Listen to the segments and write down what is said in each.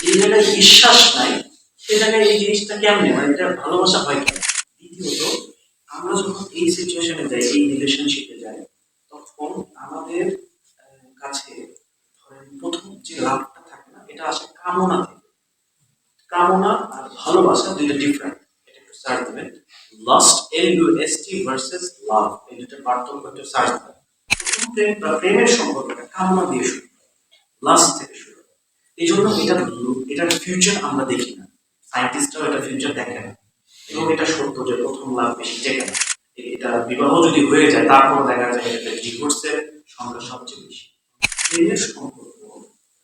যে জায়গায় বিশ্বাস নাই সে জায়গায় এই জিনিসটা কেমনে, মানে এটা ভালোবাসা হয় কেন? দ্বিতীয়ত, আমরা যখন এই সিচুয়েশনে যাই, এই রিলেশনশিপে যাই, তখন আমাদের কাছে ধরেন প্রথম যে লাভটা থাকে না, এটা আসে কামনা থেকে। কামনা আর ভালোবাসা দুইটা ডিফারেন্ট, এটা একটু সার্চ দেবেন। লাস্ট, LUST ভার্সেস লাভ, এই দুটোর পার্থক্য একটু সার্চ দেবেন। প্রথম প্রেম বা প্রেমের সম্পর্কটা কামনা দিয়ে শুরু, লাস্ট থেকে শুরু। এই জন্য এটার ফিউচার আমরা দেখি না, সায়েন্টিস্টরাও এটা ফিউচার দেখে না। এবং এটা সত্য যে প্রথম লাভ বেশি টেকে না। এটা বিবাহ যদি হয়ে যায় তারপর দেখা যায় এটা ডিভোর্সের সংখ্যা সবচেয়ে বেশি। প্রেমের সম্পর্ক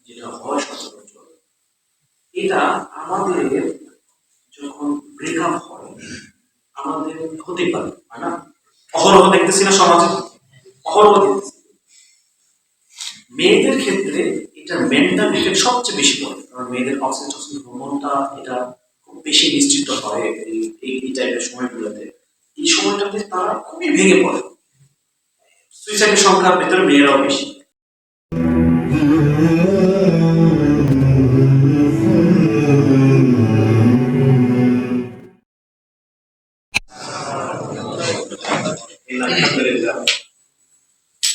যেটা হয় সচরাচর, এটা আমাদের যখন ব্রেকআপ হয় আমাদের হতে পারে, হয় না? অহরহ দেখতেছি না সমাজে, অহরহ দেখতেছি। মেয়েদের ক্ষেত্রে এটা মেন্টাল ইফেক্ট সবচেয়ে বেশি পড়ে, কারণ মেয়েদের অক্সিটোসিন হরমোনটা এটা খুব বেশি নিশ্চিত হয় এই টাইপের সময়গুলোতে। এই সময়টাতে তারা খুবই ভেঙে পড়ে। সুইসাইডের সংখ্যার ভেতরে মেয়েরাও বেশি।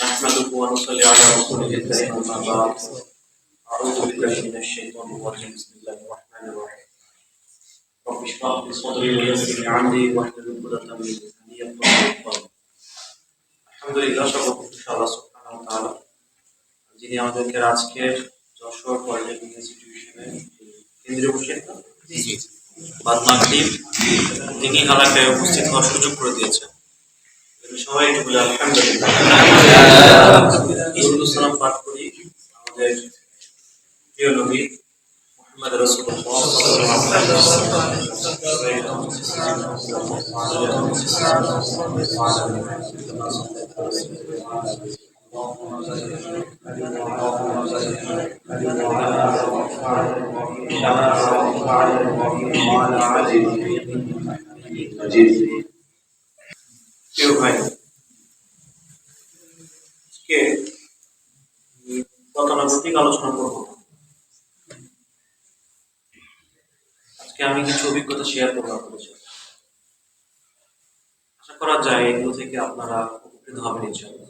نحمده ونصلي على رسوله الكريم أما بعد. أعوذ بالله من الشيطان الرجيم. بسم الله الرحمن الرحيم. رب اشرح لي صدري ويسر لي أمري واحلل عقدة من لساني يفقهوا قولي. আলহামদুলিল্লাহ, সর্বপ্রথম আল্লাহ সুবহানাহু ওয়া তাআলা যিনি আমাদেরকে আজকের যশোর পলিটেকনিক ইনস্টিটিউশনে কেন্দ্রীয় প্রশিক্ষণ বাদ মাগরিব তিনি হালাকায় উপস্থিত হওয়ার সুযোগ করে দিয়েছেন। সবাই একটু বলে আলহামদুলিল্লাহ। সালাম পাঠ করি আমাদের প্রিয় নবী মুহাম্মদ রাসূলুল্লাহ সাল্লাল্লাহু আলাইহি ওয়াসাল্লাম। কেউ ভাই আজকে গতানুগতিক আলোচনা করব। আজকে আমি কিছু অভিজ্ঞতা শেয়ার করবো আপনাদের সাথে। আশা করা যায় এগুলো থেকে আপনারা উপকৃত হবেন ইনশাআল্লাহ।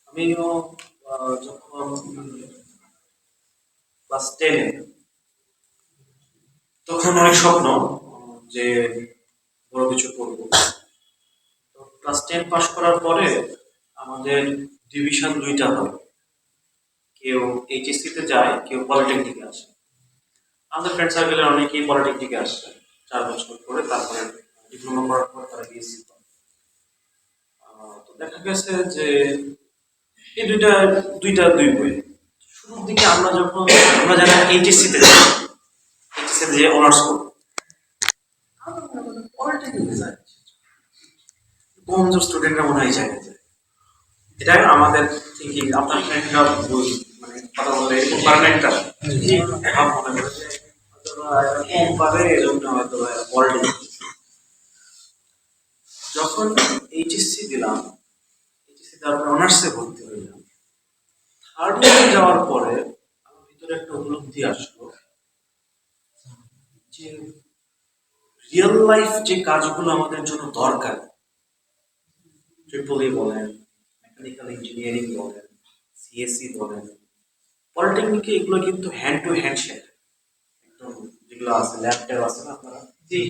আমিও যখন ক্লাস 10-এ, তখন অনেক স্বপ্ন যে বড় কিছু করবো। ক্লাস 10 পাস করার পরে আমাদের ডিভিশন দুইটা হয়, কেউ HSC তে যায়, কেউ পলিটেকনিকে আসে। আমাদের ফ্রেন্ড সার্কেলের অনেকেই পলিটেকনিকে আসছে 4 বছর করে, তারপরে ডিপ্লোমা করার পর তারা BSc করে। তো দেখা গেছে যে এই দুই বই। শুরুর দিকে আমরা যারা HSC তে যাই, HSC তে যে অনার্স করব, পলিটেকনিকে যায় কোন স্টুডেন্টরা মনে হয় যায়। এটা আমাদের থিঙ্কিং। আপনার ফ্রেন্ডরা মানে কথা বলে এরকম পারে একটা ভাব মনে করে যে কম পারে, এরকম হয়তো পলিটেকনিক। যখন HSC দিলাম, HSC তারপর অনার্সে ভর্তি হইলাম, থার্ড ইয়ারে যাওয়ার পরে আমার ভিতরে একটা উপলব্ধি আসলো যে রিয়েল লাইফ যে কাজগুলো আমাদের জন্য দরকার, ট্রিপল বলেন, মেকানিক্যাল ইঞ্জিনিয়ারিং বলেন, CSE বলেন, পলিটেকনিকে এগুলো কিন্তু হ্যান্ড টু হ্যান্ড শেখায়। একদম যেগুলো আছে ল্যাবট্যাব আছে না আপনারা, জি।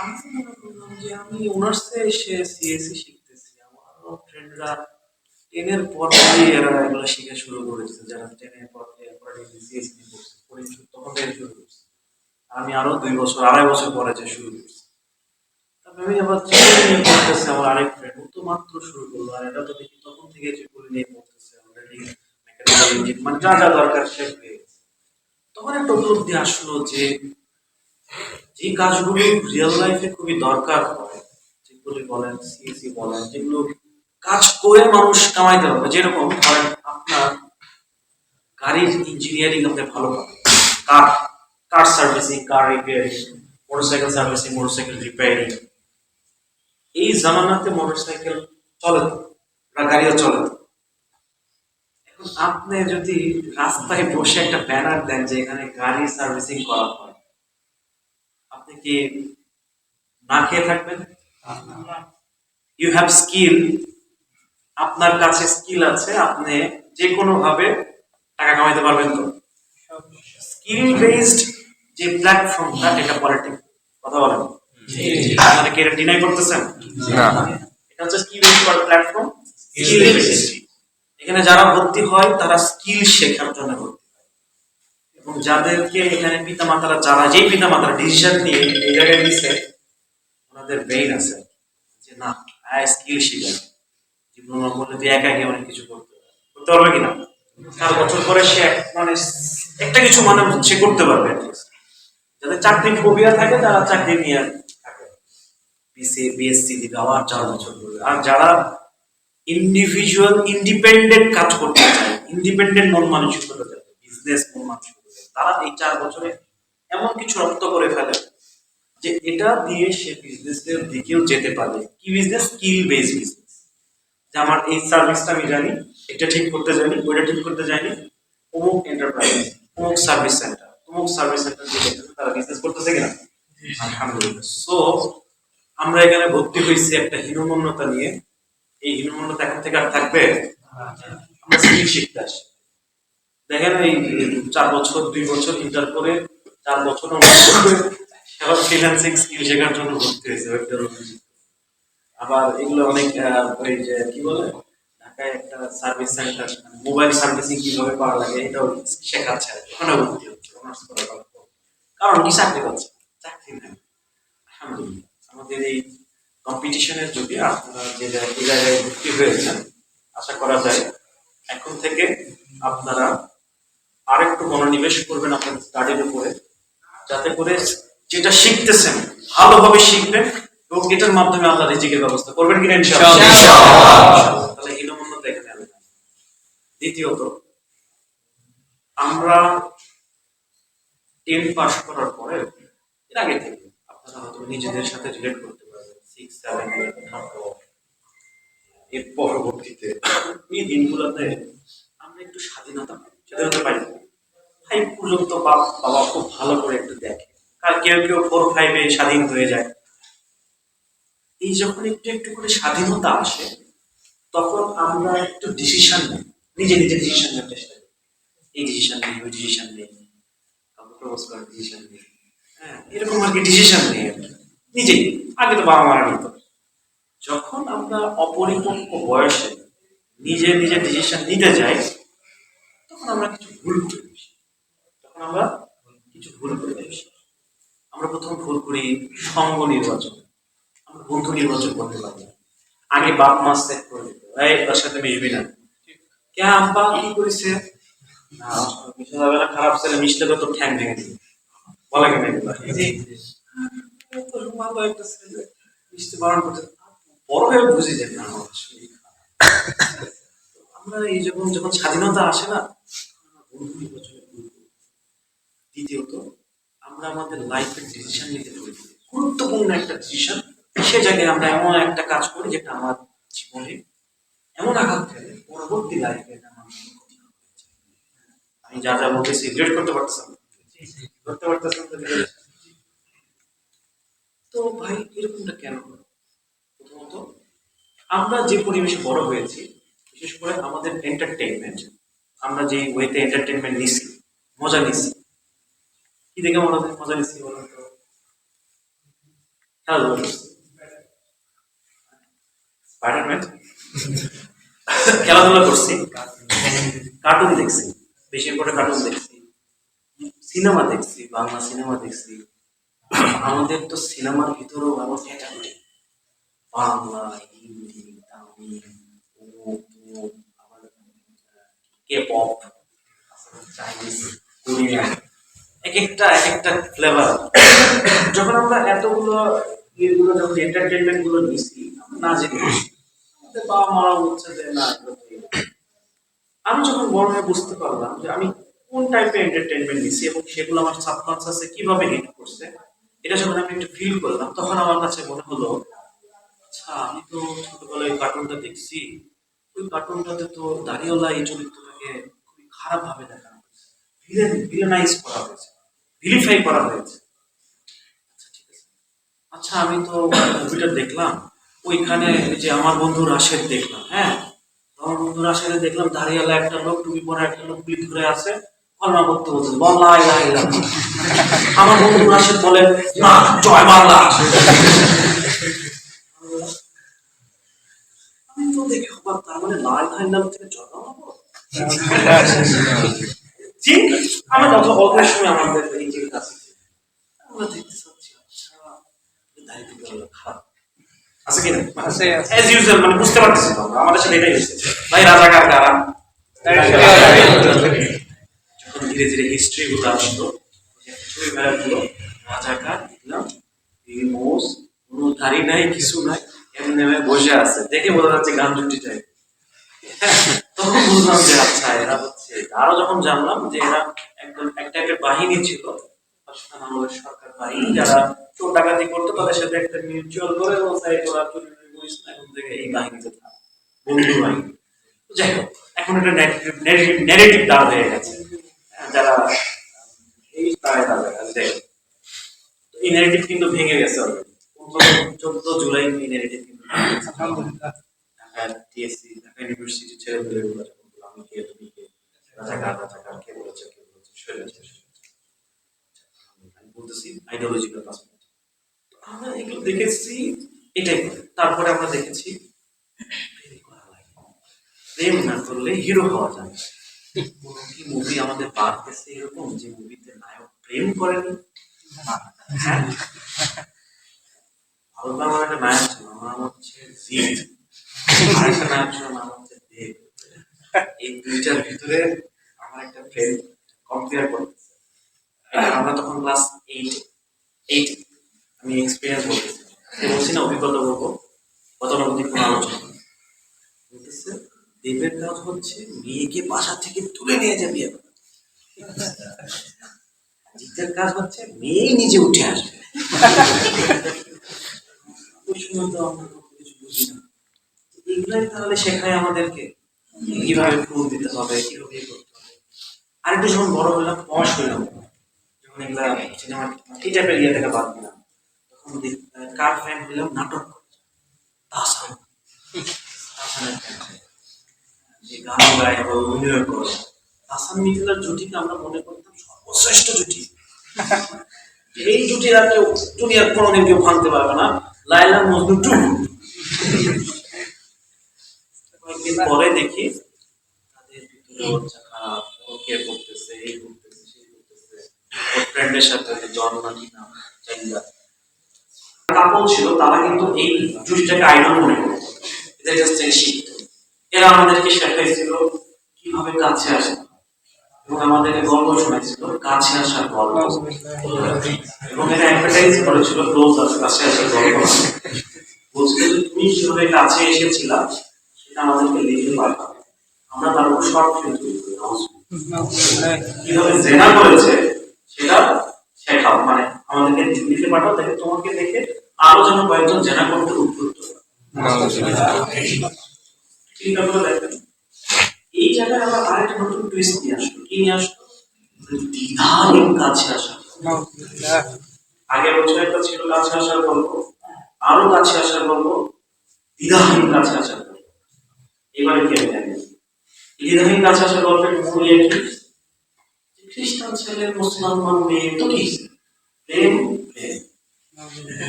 আমি মনে করলাম যে আমি অনার্সে এসে CSE শিখতেছি, আমার ফ্রেন্ডরা 10-এর পর এরা এগুলো শিখা শুরু করেছে, যারা 10-এর পর CSE নিয়ে পড়ছে, তখন থেকে শুরু করছে। আমি আরো 2-2.5 বছর পরে যে শুরু করছি। আমি আবার নিয়ে পড়তেছে আমার আরেক ফ্রেন্ড, ও তো মাত্র শুরু করলো, আর এটা তো দেখি তখন থেকে যে করে নিয়ে পড়তেছে অলরেডি মেকানিক্যাল ইঞ্জিনিয়ারিং, মানে যা যা দরকার সে পেয়ে গেছে। তখন একটা উপলব্ধি আসলো যে যে কাজগুলো রিয়েল লাইফে খুবই দরকার হয়, যেগুলো বলেন CSE বলেন, যেগুলো কাজ করে মানুষ কামাইতে পারবে, যেরকম ধরেন আপনার গাড়ির ইঞ্জিনিয়ারিং আপনি ভালো পাবেন, car servicing, car repairing, motorcycle servicing, motorcycle repairing. এই জামানাতে মোটরসাইকেল চলে না, গাড়িও চলে না। এখন আপনি যদি রাস্তায় বসে একটা ব্যানার দেন যে এখানে গাড়ি সার্ভিসিং করা হয়, আপনি কি না খেয়ে থাকবেন? ইউ হ্যাভ স্কিল, আপনার কাছে স্কিল আছে, আপনি যে কোনো ভাবে টাকা কামাইতে পারবেন। তো স্কিল বেসড যে প্ল্যাটফর্মটা, এটা পলিটিক্স, কথা বলেন আপনারা কি এটা ডিনাই করতেছেন? এটা হচ্ছে skill based platform. Skill based, এখানে যারা ভর্তি হয় তারা স্কিল শেখার জন্য ভর্তি হয়, এবং যাদেরকে এখানে পিতামাতারা, যারা যেই পিতামাতারা ডিসিশন নিয়ে এই জায়গায় দিচ্ছে, ওনাদের ব্রেইন আছে যে না, স্কিল শিখে জীবন বললে তুই একা একা অনেক কিছু করতে পারবে কিনা, 4 বছর পরে সে মানে একটা কিছু মানে সে করতে পারবে। যাদের চাকরি ফোবিয়া থাকে তারা চাকরি নিয়ে থাকে, বিসিএ বিএসসি দিবে আবার 4 বছর করবে। আর যারা ইন্ডিভিজুয়াল ইন্ডিপেন্ডেন্ট কাজ করতে চায়, ইন্ডিপেন্ডেন্ট মন মানসিকতা চায়, বিজনেস মন মানসিকতা চায়, তারা এই 4 বছরে এমন কিছু রপ্ত করে ফেলে যে এটা দিয়ে সে বিজনেসের দিকেও যেতে পারে। কি বিজনেস? Skill base business. যে আমার এই সার্ভিসটা আমি জানি, এটা ঠিক করতে জানি, ওইটা ঠিক করতে জানি, অমুক এন্টারপ্রাইজ, অমুক সার্ভিস সেন্টার, অমুক সার্ভিস সেন্টার দিয়ে তারা বিজনেস করতেছে কিনা? আলহামদুলিল্লাহ। সো আমরা এখানে ভর্তি হয়েছি একটা হীনমন্যতা নিয়ে। এই হীনমন্যতা এখন থেকে আর থাকবে? আমরা স্কিল শিখতে আসি। দেখেন এই 4 বছর 2 বছর ইন্টার করে 4 বছর ফ্রিল্যান্সিং স্কিল শেখার জন্য ভর্তি হয়েছে। আবার এগুলো অনেক ওই যে কি বলে, ঢাকায় একটা সার্ভিস সেন্টার, মোবাইল সার্ভিসিং কিভাবে করা লাগে এটাও শেখাচ্ছে, ওখানে ভর্তি হচ্ছে অনার্স করার পর। কারণ কি? চাকরি পাচ্ছে, চাকরি নেই। আলহামদুলিল্লাহ, আমাদের এই কম্পিটিশনের যুগে আপনারা যে জায়গায় ভর্তি হয়েছেন, আশা করা যায় এখন থেকে আপনারা আরেকটু মনোনিবেশ করবেন আপনাদের স্টাডির উপরে, যাতে করে যেটা শিখতেছেন ভালোভাবে শিখবেন, এবং এটার মাধ্যমে আল্লাহ রিজিকের ব্যবস্থা করবেন কিনা ইনশাআল্লাহ। তাহলে হীনমন্যতা এখানে আসবে না। দ্বিতীয়ত, আমরা 10 পাস করার পরে, এর আগে থেকে আপনারা হয়তো নিজেদের সাথে রিলেট করতে পারবেন, 6, 7, 8 থাকো, এর পরবর্তীতে এই দিনগুলোতে আমরা একটু স্বাধীনতা পাই। 5 পর্যন্ত বাবা খুব ভালো করে একটু দেখে, আর কেউ কেউ 4, 5-এ স্বাধীন হয়ে যায়। এই যখন একটু একটু করে স্বাধীনতা আসে, তখন আমরা একটু ডিসিশন নিই, নিজে নিজে ডিসিশন নেওয়ার চেষ্টা করি। এই ডিসিশন নেই, ওই ডিসিশন নেই, প্রপোজ করার ডিসিশন নেই, হ্যাঁ এরকম আর কি ডিসিশন নেই আর কি নিজেই। আগে তো বাবা মারা নিত। যখন আমরা অপরিপক্ক বয়সে নিজে নিজে ডিসিশন নিতে যাই, তখন আমরা কিছু ভুল করে বসি। আমরা প্রথম ভুল করি সঙ্গ নির্বাচন। আমরা বন্ধু নির্বাচন করতে পারি না। আগে বাপ মা সেট করে দিত, এই তার সাথে মিশবি না। কে আব্বা কি করেছে? না, বিশ্ববেলা খারাপ ছেলে মিশলে তো ঠ্যাং ভেঙে দিবে, বলা কেন এগুলো? ভালো একটা ছেলে মিশতে বারণ করতে, বড় হয়ে বুঝি যে না আমরা এই যখন যখন স্বাধীনতা আসে না, বন্ধু নির্বাচনে ভুল করি। দ্বিতীয়ত, আমরা আমাদের লাইফের ডিসিশন নিতে ভুল করি। গুরুত্বপূর্ণ একটা ডিসিশন, সে জায়গায় আমরা এমন একটা কাজ করি যেটা আমার জীবনে এমন আঘাত ফেলে পরবর্তী লাইফে আমি যা যা বলতেছি রিলেট করতে পারতেছেন? তো ভাই এরকমটা কেন? প্রথমত, আমরা যে পরিবেশে বড় হয়েছি, বিশেষ করে আমাদের এন্টারটেইনমেন্ট, আমরা যে ওয়েতে এন্টারটেইনমেন্ট নিছি, মজা নিছি, কি দেখে মজা নিছি বলুন তো? খেলাধুলা করছি, স্পাইডারম্যান, খেলাধুলা করছি, কার্টুন দেখছি, বেশি করে কার্টুন দেখছি, সিনেমা দেখছি, বাংলা সিনেমা দেখছি। আমাদের তো সিনেমার ভিতরেও আবার category, Bangla, Hindi, Tamil, K pop, Chinese, Korean, এক একটা ফ্লেভার। যখন আমরা এতগুলো ইয়েগুলো, যখন এন্টারটেনমেন্ট গুলো নিচ্ছি, আমরা না জেনে আমাদের বাবা মারা বলছে যে না, আমি যখন বড় হয়ে বুঝতে পারলাম যে আমি কোন টাইপের এন্টারটেনমেন্ট নিচ্ছি এবং সেগুলো আমার সাবকনসিয়াসে কিভাবে হিট করছে, এটা যখন আমি একটু ফিল করলাম, তখন আমার কাছে মনে হলো, আচ্ছা আমি তো ছোটবেলায় কার্টুনটা দেখছি, ওই কার্টুনটাতে তো দাড়িওয়ালা এই চরিত্র তাদেরকে খুবই খারাপ ভাবে দেখানো হয়েছে, ভিলেনাইজ করা হয়েছে, ভিলিফাই করা হয়েছে। আচ্ছা ঠিক আছে, আচ্ছা আমি তো মুভিটা দেখলাম, ওইখানে ওই যে আমার বন্ধু রাশেদ দেখলাম, হ্যাঁ আমার বন্ধু রাশেদে দেখলাম দাঁড়িয়ালা একটা লোক, টুপি পরা একটা লোক পুলিশ ধরে আছে, কলমা করতে বলছে বল্লা ইলাহা ইল্লাল্লাহ। আমার বন্ধু রাশেদ বলে না জয় বাংলা। আমি তো দেখে অবাক, তার মানে লা ইলাহা ইল্লাল্লাহ থেকে জয় বাংলা বলে? ঠিক, আমরা তত অল্প সময় আমাদের এই যে কাছে আমরা দেখতে চাচ্ছি, আচ্ছা দায়িত্ব খারাপ আছে কিনা, এজ ইউজুয়াল মানে বুঝতে পারতেছি না আমরা, আমাদের সাথে এটাই হয়েছে। ভাই রাজাকার কারা, যখন ধীরে ধীরে হিস্ট্রি গুলো আসলো, ছবি বেড়াগুলো রাজাকার দেখলাম, মোষ কোনো গাড়ি নাই কিছু নাই, এমনি বসে আছে, দেখে বোঝা যাচ্ছে গান জুটি টাইপ। তখন বুঝলাম যে আচ্ছা এরা হচ্ছে, আরো যখন জানলাম যে এরা একদম এক টাইপের বাহিনী ছিল, আমাদের সরকার বাহিনী, যারা চোর ডাকাতি করতো তাদের সাথে একটা মিউচুয়াল করে ওরা চুরি করিস না, এখন থেকে এই বাহিনীতে থাক, বন্ধু বাহিনী। যাই হোক, এখন একটা নেগেটিভ দাঁড় হয়ে গেছে, যারা এই তারা যাই হোক, এই নেগেটিভ কিন্তু ভেঙে গেছে অলরেডি। 14 জুলাই এই নেগেটিভ কিন্তু ঢাকা টিএসসি, ঢাকা ইউনিভার্সিটি ছেড়ে ফেলে আমি কে তুমি কে, রাজাকার রাজাকার কে বলেছে স্বৈরাচার, আমি বলতেছি আইডিওলজিক্যাল পার্সপেক্টিভ। আমরা এগুলো দেখেছি, এটাই। তারপরে আমরা দেখেছি প্রেম না করলে হিরো হওয়া যায়। কোন কি মুভি আমাদের বাড়তেছে এরকম যে মুভিতে নায়ক প্রেম করেনি? হ্যাঁ, ভালো আমার একটা নায়ক ছিল, আমার নাম হচ্ছে জিৎ, আরেকটা নায়ক ছিল নাম হচ্ছে দেব। এই দুইটার ভিতরে আমার একটা ফ্রেন্ড কম্পেয়ার করতেছে, আমরা তখন ক্লাস 8 আমি এক্সপিরিয়েন্স বলতেছি, বলছি না অভিজ্ঞতা বলবো, গতানুগতিক কোনো আলোচনা বলতেছে। দেবের কাজ হচ্ছে মেয়েকে বাসা থেকে তুলে নিয়ে যাবে, জিতের কাজ হচ্ছে মেয়েই নিজে উঠে আসবে। ওই সময় তো আমরা কিছু বুঝি না, এগুলাই তাহলে শেখায় আমাদেরকে কিভাবে ফুল দিতে হবে, কিভাবে করতে হবে। আরেকটু যখন বড় হলাম, বয়স হইলাম, যখন এগুলা সিনেমা এই টাইপের ইয়ে থেকে বাদ দিলাম, তখন কার ফ্যান হইলাম, নাটক তাহসান, তাহসানের ফ্যান, যে গান গায় বা অভিনয় করে। তাহসান মিথিলার জুটিকে আমরা মনে করতাম সর্বশ্রেষ্ঠ জুটি, এই জুটি আর কেউ দুনিয়ার কোনোদিন কেউ ভাঙতে পারবে না, লায়লা মজনু টু। কয়েকদিন পরে দেখি তাদের ভিতরে হচ্ছে খারাপ, ওকে করতেছে, এই করতেছে, সেই করতেছে, ওর ফ্রেন্ডের সাথে জন্ম কি নাম চাইলা কাপল ছিল, তারা কিন্তু এই জুটিটাকে আইডল মনে করতো, এদের কাছ থেকে শিখতো। এরা আমাদেরকে শেখাইছিল কিভাবে কাছে আসে, এবং আমাদেরকে গল্প শোনাইছিল কাছে আসার গল্প, এবং এটা অ্যাডভার্টাইজ করেছিল ক্লোজ কাছে আসার গল্প। বলছিল যে তুমি কিভাবে কাছে এসেছিলা সেটা আমাদেরকে লিখে পাঠাবে, আমরা তার উপর শর্ট ফিল্ম তৈরি করি, কিভাবে জেনা করেছে সেটা শেখাও, মানে আমাদেরকে লিখে পাঠাও, দেখে তোমাকে দেখে আরো যেন কয়েকজন জেনা করতে উদ্বুদ্ধ। চিন্তা করে দেখেন, এই জায়গায় আবার আরেকটা নতুন টুইস্ট নিয়ে আসলো, কি নিয়ে আসলো, দ্বিধাহীন কাছে আসা। আগের বছর একটা ছিল কাছে আসার গল্প, আরো কাছে আসার গল্প, দ্বিধাহীন কাছে আসার গল্প। এবারে কি আমি জানি, দ্বিধাহীন কাছে আসার গল্পের মূল ইয়ে কি, খ্রিস্টান ছেলে মুসলমান মেয়ে তো কি প্রেম প্রেম,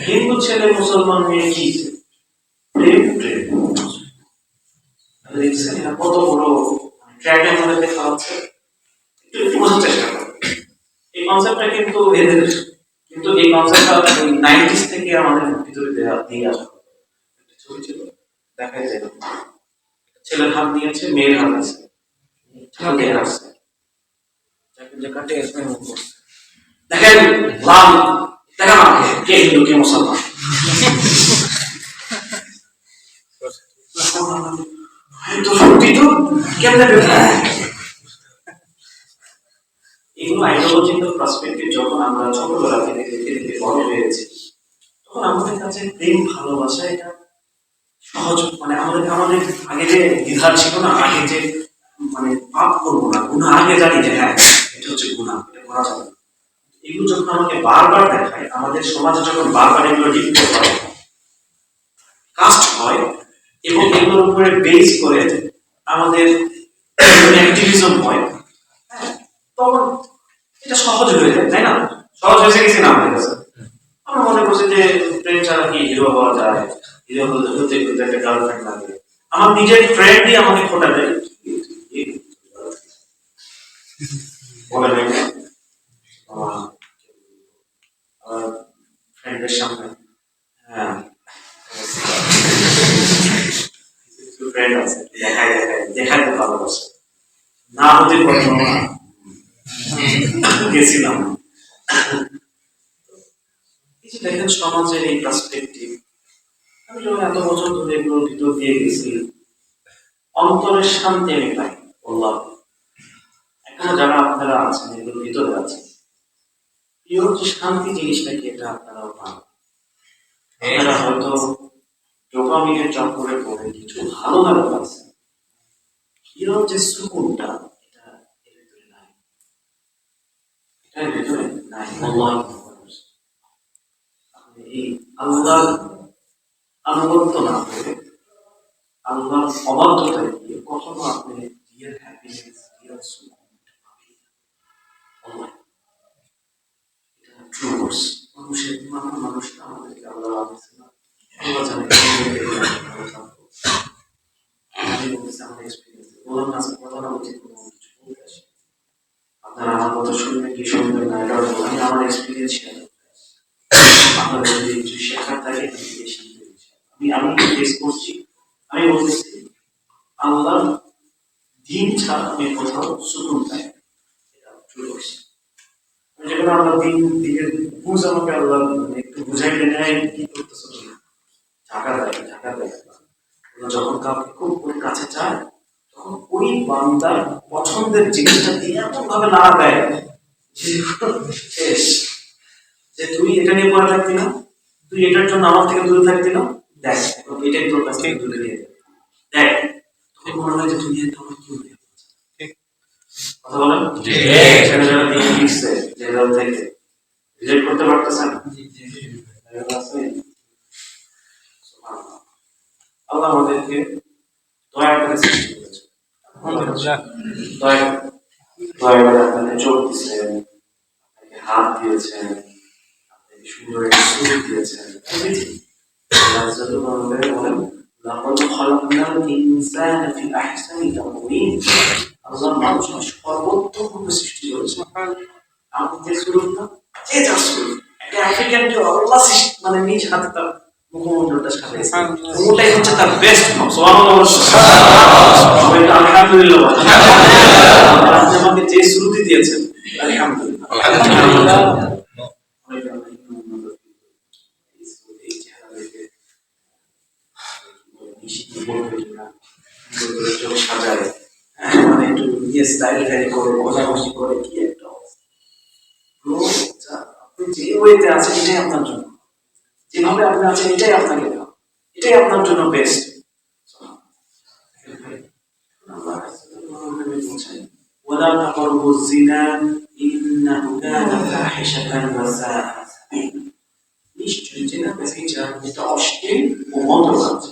হিন্দু ছেলে মুসলমান মেয়ে কি প্রেম প্রেম। দেখছেন কত বড় ট্র্যাকের মধ্যে দেখা হচ্ছে, একটু বোঝার চেষ্টা করেন এই কনসেপ্টটা, কিন্তু এদের কিন্তু এই কনসেপ্টটা 90s থেকে আমাদের ভিতরে দিয়ে আসা। ছবি ছিল দেখা যায়, ছেলের হাত নিয়েছে, মেয়ের হাত আছে, দেখেন লাল দেখা না কে হিন্দু কে মুসলমান, এগুলো আইডিওলজিক্যাল পার্সপেক্টিভ। যখন আমরা ছোটবেলা থেকে দেখে দেখে বড় হয়েছি, তখন আমাদের কাছে প্রেম ভালোবাসা এটা সহজ, মানে আমাদের আমাদের আগে যে দ্বিধা ছিল না, আগে যে মানে পাপ করবো না, গুনাহ আগে জানি যে হ্যাঁ এটা হচ্ছে গুনাহ, এটা করা যাবে না। এগুলো যখন আমাকে বারবার দেখায়, আমাদের সমাজে যখন বারবার এগুলো রিপিট হয়, কাস্ট হয়, এবং এগুলোর উপরে বেস করে আমাদের অ্যাক্টিভিজম হয়, হ্যাঁ, তখন এটা সহজ হয়ে যায়, তাই না? সহজ হয়েছে কিছু না আমাদের কাছে। আমরা মনে করছি যে প্রেম ছাড়া কি হিরো হওয়া যায়, হিরো হতে হতে হতে একটা গার্লফ্রেন্ড লাগে। আমার নিজের ফ্রেন্ডই আমাকে খোটা দেয়, বলে নাই আমার ফ্রেন্ডের সামনে, হ্যাঁ কিছু ফ্রেন্ড আছে দেখায় দেখায় দেখাইতে ভালোবাসে, না হতে পারবো না গেছিলাম। এই যে দেখেন সমাজের এই পার্সপেক্টিভ, আমি যখন এত বছর ধরে এগুলোর ভিতর দিয়ে গেছি, অন্তরের শান্তি আমি পাই। বললাম এখনো যারা আপনারা আছেন এগুলোর ভিতরে আছেন, প্রিয় যে শান্তি জিনিসটা কি এটা আপনারাও পান। আপনারা হয়তো ডোপামিনের চক্করে পড়ে কিছু ভালো ভালো পাচ্ছেন, প্রিয় যে সুকুনটা এটা এর ভিতরে নাই, এটার ভিতরে নাই। বললাম আপনি এই আল্লাহ আনুগত্য না করে আল্লাহর অবাধ্যতায় গিয়ে কখনো আপনি রিয়েল হ্যাপিনেস, রিয়েল সুখ পাবেন না। এটা ট্রু কোর্স। মানুষের মানুষটা আমাদেরকে আল্লাহ রাখছে না, আল্লাহ জানে ভালো থাকবো। আমি বলতেছি আমার এক্সপিরিয়েন্স, বললাম না কথা না উচিত কোনো কিছু বলতে আসি, আপনারা আমার কথা শুনবেন কি শুনবেন না এটা আমি আমার এক্সপিরিয়েন্স শেয়ার করতে আসি। আপনাদের যদি কিছু শেখার থাকে শিখতে আমি ফেস করছি, আমি বলতেছি আল্লাহ দিন ছাড়া আমি কোথাও সুকুন পাই, এটা ট্রু কোর্স। যেগুলো আল্লাহ দিনের বুঝ আমাকে আল্লাহ একটু বুঝাইতে নেয় কি করতেছ তুমি, ঢাকা দেয় ঢাকা দেয়। যখন কাউকে খুব কাছে চায় তখন ওই বান্দার পছন্দের জিনিসটা দিয়ে এমন ভাবে নাড়া দেয় যে শেষ, যে তুই এটা নিয়ে পড়ে থাকতি না, তুই এটার জন্য আমার থেকে দূরে থাকতি না, দেখ এটাই তোর কাছ থেকে দূরে নিয়ে যাবে, দেখ তখন মনে হয় যে দুনিয়া তোমার কি হয়ে কথা বলেন। এখানে যারা দিকে লিখছে যে থেকে রিলেট করতে পারতেছেন, আল্লাহ আমাদেরকে দয়া করে সৃষ্টি করেছে, দয়া দয়া করে আপনাকে চোখ দিয়েছেন, আপনাকে হাত দিয়েছেন, আপনাকে সুন্দর একটা সুর দিয়েছেন, বলেন لقد خلقنا الإنسان في أحسن تقويم। আল্লাহ মানুষকে সর্বোত্তম রূপে সৃষ্টি করেছে। আমাদের সুরত না যে যা সুর, একটা আফ্রিকান যে আল্লাহ মানে নিজ হাতে তার মুখমণ্ডলটা সাজিয়েছে, ওটাই হচ্ছে তার বেস্ট। আলহামদুলিল্লাহ, আপনি আমাকে যে সুরতি দিয়েছেন আলহামদুলিল্লাহ। সাজায় মানে একটু নিয়ে স্টাইল করে ঘষাঘষি করে কি একটা অবস্থা। আপনি যে ওয়েতে আছেন এটাই আপনার জন্য, যেভাবে আপনি আছেন এটাই আপনাকে দেওয়া, এটাই আপনার জন্য বেস্ট। ولا تقربوا الزنا إنه كان فاحشة وساء سبيلا। নিশ্চয়ই জেনা বেচিচার এটা অশ্লীল ও মন্দ কাজ,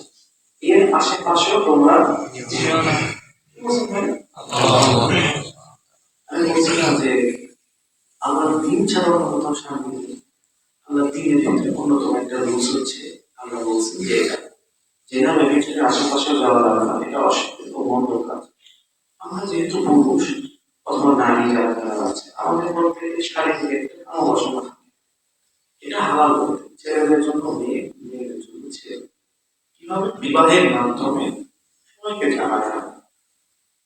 এর আশেপাশেও তোমরা যেও না। আমি বলছিলাম যে আল্লাহ দিন ছাড়া অন্য কোথাও শান্তি নেই। আল্লাহ দিনের ভিতরে অন্যতম একটা রুলস হচ্ছে আল্লাহ বলছেন যে জেনা বেচিচারের আশেপাশে যাওয়া যাবে না, এটা অশ্লীল ও মন্দ কাজ। আমরা যেহেতু পুরুষ অথবা নারী যারা আছে আমাদের মধ্যে শারীরিক একটা ভালোবাসা থাকে, এটা হালাল করতে ছেলেদের জন্য মেয়ে, মেয়েদের জন্য ছেলে, কিভাবে বিবাহের মাধ্যমে সবাইকে জানা যায়,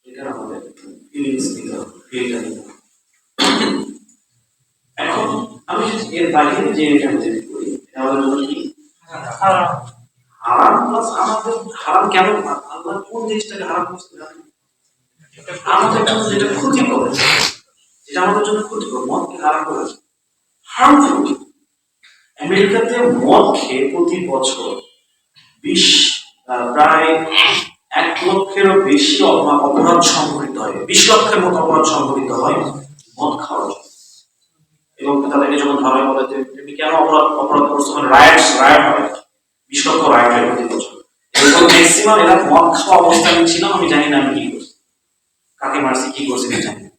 এটা আমাদের ফিলিংস দিতে হবে, ফিলটা দিতে হবে। এখন আমি এর বাইরে যে এটা যদি করি এটা আমাদের জন্য কি হারাম। হারাম প্লাস আমাদের হারাম কেন, আল্লাহ কোন জিনিসটাকে হারাম করতে জানেন? আমাদের জন্য যেটা ক্ষতি করে, যেটা আমাদের জন্য ক্ষতি করে, মদকে হারাম করেছে, হার্মফুল। আমেরিকাতে মদ খেয়ে প্রতি বছর প্রায় 1 লক্ষেরও বেশি অপরাধ সংঘটিত হয়, 20 লক্ষের মতো অপরাধ সংঘটিত হয় মদ খাওয়ার জন্য। এবং তাদেরকে যখন ধরা হয় বলে যে তুমি কেন অপরাধ করছো, মানে রাইট হয়, 20 লক্ষ রাইট হয় প্রতি বছর। এবং ম্যাক্সিমাম এরা মদ খাওয়া অবস্থায় ছিলাম, আমি জানি না আমি কি করছি, কাকে মারছি, কি করছি জানি না।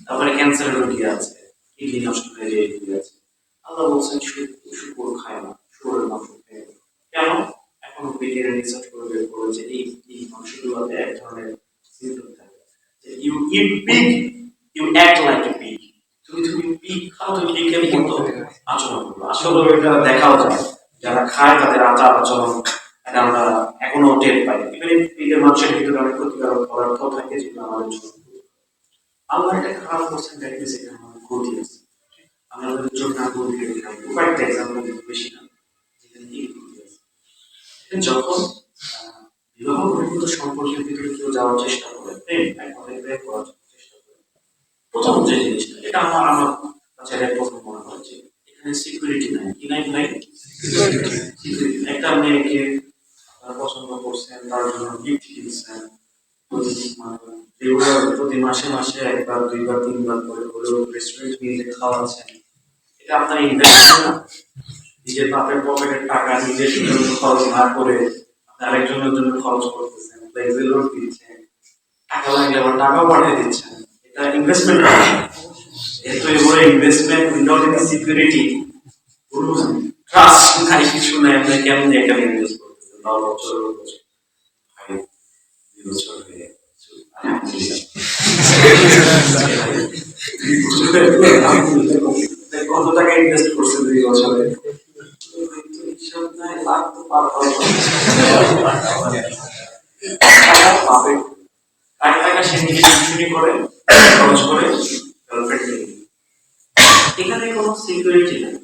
তারপরে ক্যান্সারের রোগী আছে, কিডনি নষ্ট হয়ে গিয়েছে। আল্লাহ বলছেন শুকর খায় না, শুকরের মাংস খায় না। কেন? এখন পেটের রিসার্চ করে বের করে যে এই মাংসগুলোতে এক ধরনের সিম্পটম থাকে, যে you eat pig, you act like a pig. তুমি পিগ খাও, তুমি পিগের মতো আচরণ করো। আসলে এটা দেখাও যায়, যারা খায় তাদের আচার আচরণ এটা আমরা এখনো টের পাই। ইভেন পিগের মাংসের ভিতরে অনেক ক্ষতিকারক পদার্থ থাকে যেগুলো আমাদের জন্য আল্লাহ এটা খারাপ করছেন, দেখবে সেখানে আমাদের ক্ষতি আছে। আমাদের জন্য ক্ষতি খাই কয়েকটা এক্সাম্পল কিন্তু বেশি না, যেখানে এই ক্ষতি আছে। যখন বিবাহ বহির্ভূত সম্পর্কের ভিতরে কেউ যাওয়ার চেষ্টা করে, প্রেম করার চেষ্টা করে, প্রথম যে জিনিসটা এটা আমার কাছে প্রথম মনে হয় যে এখানে সিকিউরিটি নাই। কি নাই? একটা মেয়েকে পছন্দ করছেন, তার জন্য গিফট কিনছেন, প্রতি মাসে একবার, দুইবার, তিনবার করে হলেও রেস্টুরেন্ট নিয়ে খাওয়াচ্ছেন। এটা আপনার ইনভেস্টমেন্ট না? নিজের বাপের পকেটের টাকা নিজের জন্য খরচ না করে আরেকজনের জন্য খরচ করতেছেন, লোন দিচ্ছেন, টাকা লাগলে আবার টাকাও পাঠিয়ে দিচ্ছেন। এটা ইনভেস্টমেন্ট না? এত বড় investment without any security, trust নাই, কিছু নাই, আপনি কেমন একটা ইনভেস্ট করতেছেন? 9 বছর ভাই, 2 বছর হয়ে কত টাকা ইনভেস্ট করছে 2 বছরে? এখানে কোনো সিকিউরিটি নেই।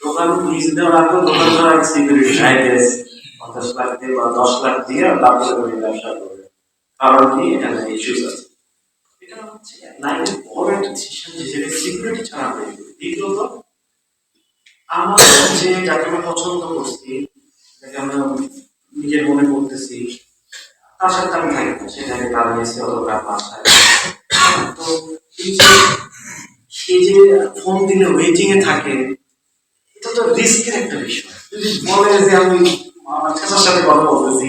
দোকান লিজ দেওয়ার আগে দোকানদার সিকিউরিটি নাই, 50 লাখ দিয়ে বা 10 লাখ দিয়ে তারপরে ব্যবসা করবে। কারণ কি? এখানে ইস্যুস আছে। এটা হচ্ছে লাইফে বড় একটা ডিসিশন, যেটা সিকিউরিটি ছাড়া হয়। দ্বিতীয়ত, আমার যে যাকে আমরা পছন্দ করছি, যাকে আমরা নিজের মনে করতেছি, তার সাথে আমি থাকি না, সেটাকে তার মেসে অথবা বাসায়। তো সে যে ফোন দিলে ওয়েটিং এ থাকে, এটা তো রিস্কের একটা বিষয়। যদি বলে যে আমি আমার ছেলের সাথে কথা বলতেছি,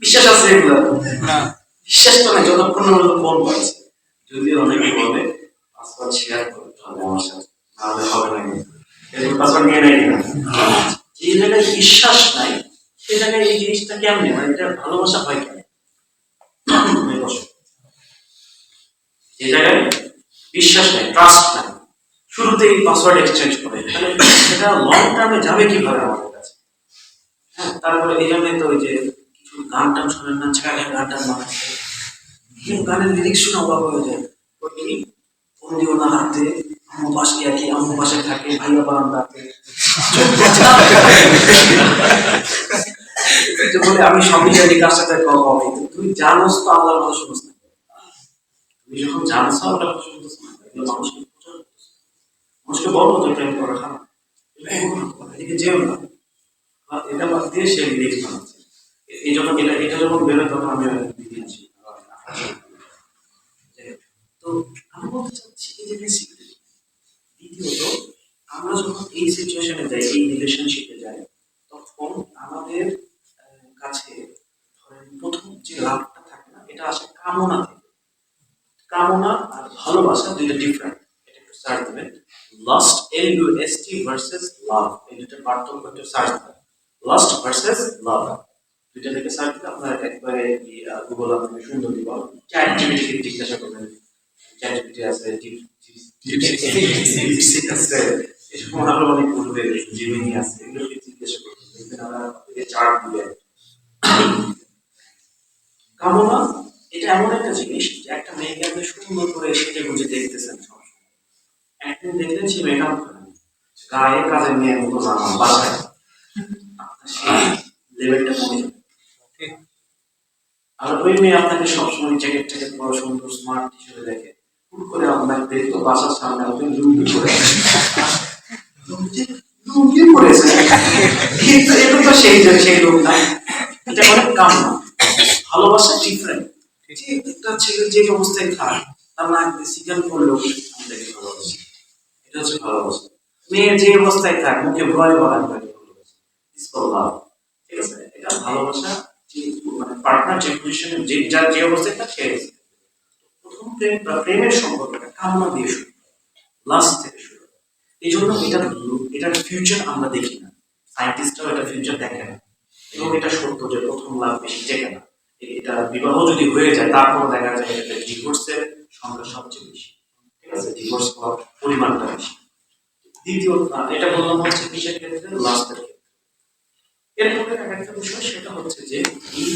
বিশ্বাস আছে এগুলো? বিশ্বাস তো নাই, যতক্ষণ ফোন পাচ্ছে। যদি অনেকে বলে পাসওয়ার্ড শেয়ার করতে হবে আমার সাথে, নাহলে হবে না, কিন্তু পাসওয়ার্ড নিয়ে নেয় না। যে জায়গায় বিশ্বাস নাই, সে জায়গায় এই জিনিসটা কেমনে, মানে এটা ভালোবাসা হয় কেন? যে জায়গায় বিশ্বাস নাই, ট্রাস্ট নাই, শুরুতেই পাসওয়ার্ড এক্সচেঞ্জ করে, তাহলে সেটা লং টার্মে যাবে কিভাবে আমাদের কাছে? হ্যাঁ, তারপরে এই জন্যই তো ওই যে কিছু গান টান শোনেন না, ছেড়ে গান টান বানাচ্ছে, গানের লিরিক্স শুনে অবাক হয়ে যায়। ওই কি ফোন দিও না হাতে, আম্মু পাশে আর কি, আম্মু পাশে থাকে, ভাইয়া বারান্দাতে বলে আমি সবই জানি, কার সাথে কথা হবে। তুই জানোস তো আল্লাহর কথা শুনছ না, তুমি যখন জানছো ওটা শুনতেছ না, এগুলো মানুষকে বলবো তো প্রেম করা খারাপ, এদিকে যেও না, এটা বাদ দিয়ে সে লিরিক্স বানাচ্ছে। এই যখন এটা যখন বেরোয় তখন আমি দিদি আছি। তো আমি বলতে চাচ্ছি এই যে বেসিক্যালি, দ্বিতীয়ত, আমরা যখন এই সিচুয়েশনে যাই, এই রিলেশনশিপে যাই, তখন আমাদের কাছে ধরেন প্রথম যে লাভটা থাকে না, এটা আসে কামনা থেকে। কামনা আর ভালোবাসা দুইটা ডিফারেন্ট, এটা একটু সার্চ দেবেন। লাস্ট, LUST ভার্সেস লাভ, এই দুটো পার্থক্য একটু সার্চ দেবেন। লাস্ট ভার্সেস লাভ, দুইটা থেকে সার্চ দিলে আপনার একবারে গুগল আপনাকে সুন্দর দিব। চ্যাট জিপিটি জিজ্ঞাসা করবেন, চ্যাট জিপিটি আছে, ডিপসিক আছে, এসব আরো অনেক করবে, জিমিনি আছে, এগুলোকে জিজ্ঞাসা করবেন, দেখবেন আমরা চার্ট দিবে। কামনা এটা এমন একটা জিনিস যে একটা মেয়েকে আপনি সুন্দর করে সেজে গুজে দেখতেছেন, একদিন দেখলেন সে মেকআপ করে গায়ে কাজের মেয়ের মতো জামা বাসায়, আপনার সেই লেভেলটা কমে যাবে। আর ওই মেয়ে আপনাকে সবসময় জ্যাকেট ট্যাকেট পরা সুন্দর স্মার্ট হিসেবে দেখে, হুট করে আপনাকে দেখতো বাসার সামনে আপনি লুঙ্গি পরে লুঙ্গি পরেছে, কিন্তু এটা তো সেই লোক না। এটা অনেক কামনা, ভালোবাসা ঠিক হচ্ছে ভালোবাসা। মেয়ে যে অবস্থায় থাক মুখে ভয় বলার ভালোবাসা, ঠিক আছে, এটা ভালোবাসা। যে মানে পার্টনার যে পজিশনে যে যার যে অবস্থায় থাক সে প্রথম প্রেম বা প্রেমের সম্পর্কটা কামনা দিয়ে শুরু, লাস্ট থেকে শুরু। এই জন্য এটার ফিউচার আমরা দেখি না, সায়েন্টিস্টরাও এটা ফিউচার দেখে না। এবং এটা সত্য যে প্রথম লাভ বেশি টেকে না। এটা বিবাহ যদি হয়ে যায় তারপর দেখা যায় এটা ডিভোর্সের সংখ্যা সবচেয়ে বেশি, ঠিক আছে, ডিভোর্স হওয়ার পরিমাণটা বেশি। দ্বিতীয় এটা বললাম হচ্ছে কিসের ক্ষেত্রে, লাস্টের ক্ষেত্রে। এরপরে একটা বিষয় সেটা হচ্ছে যে এই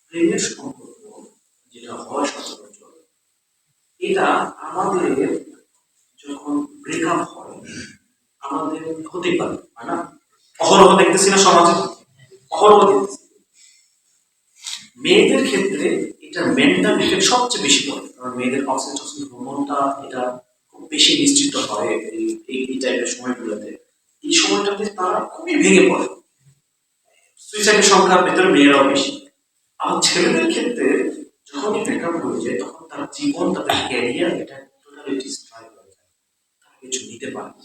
প্রেমের সম্পর্ক যেটা হয় সচরাচর, এটা আমাদের যখন ব্রেকআপ হয় আমাদের হতে পারে, হয় না? অহরহ দেখতেছি না সমাজে, অহরহ দেখতেছি। মেয়েদের ক্ষেত্রে এটা মেন্টাল ইফেক্ট সবচেয়ে বেশি পড়ে, কারণ মেয়েদের অক্সিটোসিন হরমোনটা এটা খুব বেশি নিশ্চিত হয় এই টাইপের সময়গুলোতে। এই সময়টাতে তারা খুবই ভেঙে পড়ে, সুইসাইডের সংখ্যার ভেতরে মেয়েরাও বেশি। আর ছেলেদের ক্ষেত্রে যখনই ব্রেকআপ হয়ে যায় তখন তার জীবন, তাদের ক্যারিয়ার এটা টোটালি ডিস্ট্রয় হয়ে যায়, তারা কিছু নিতে পারে না।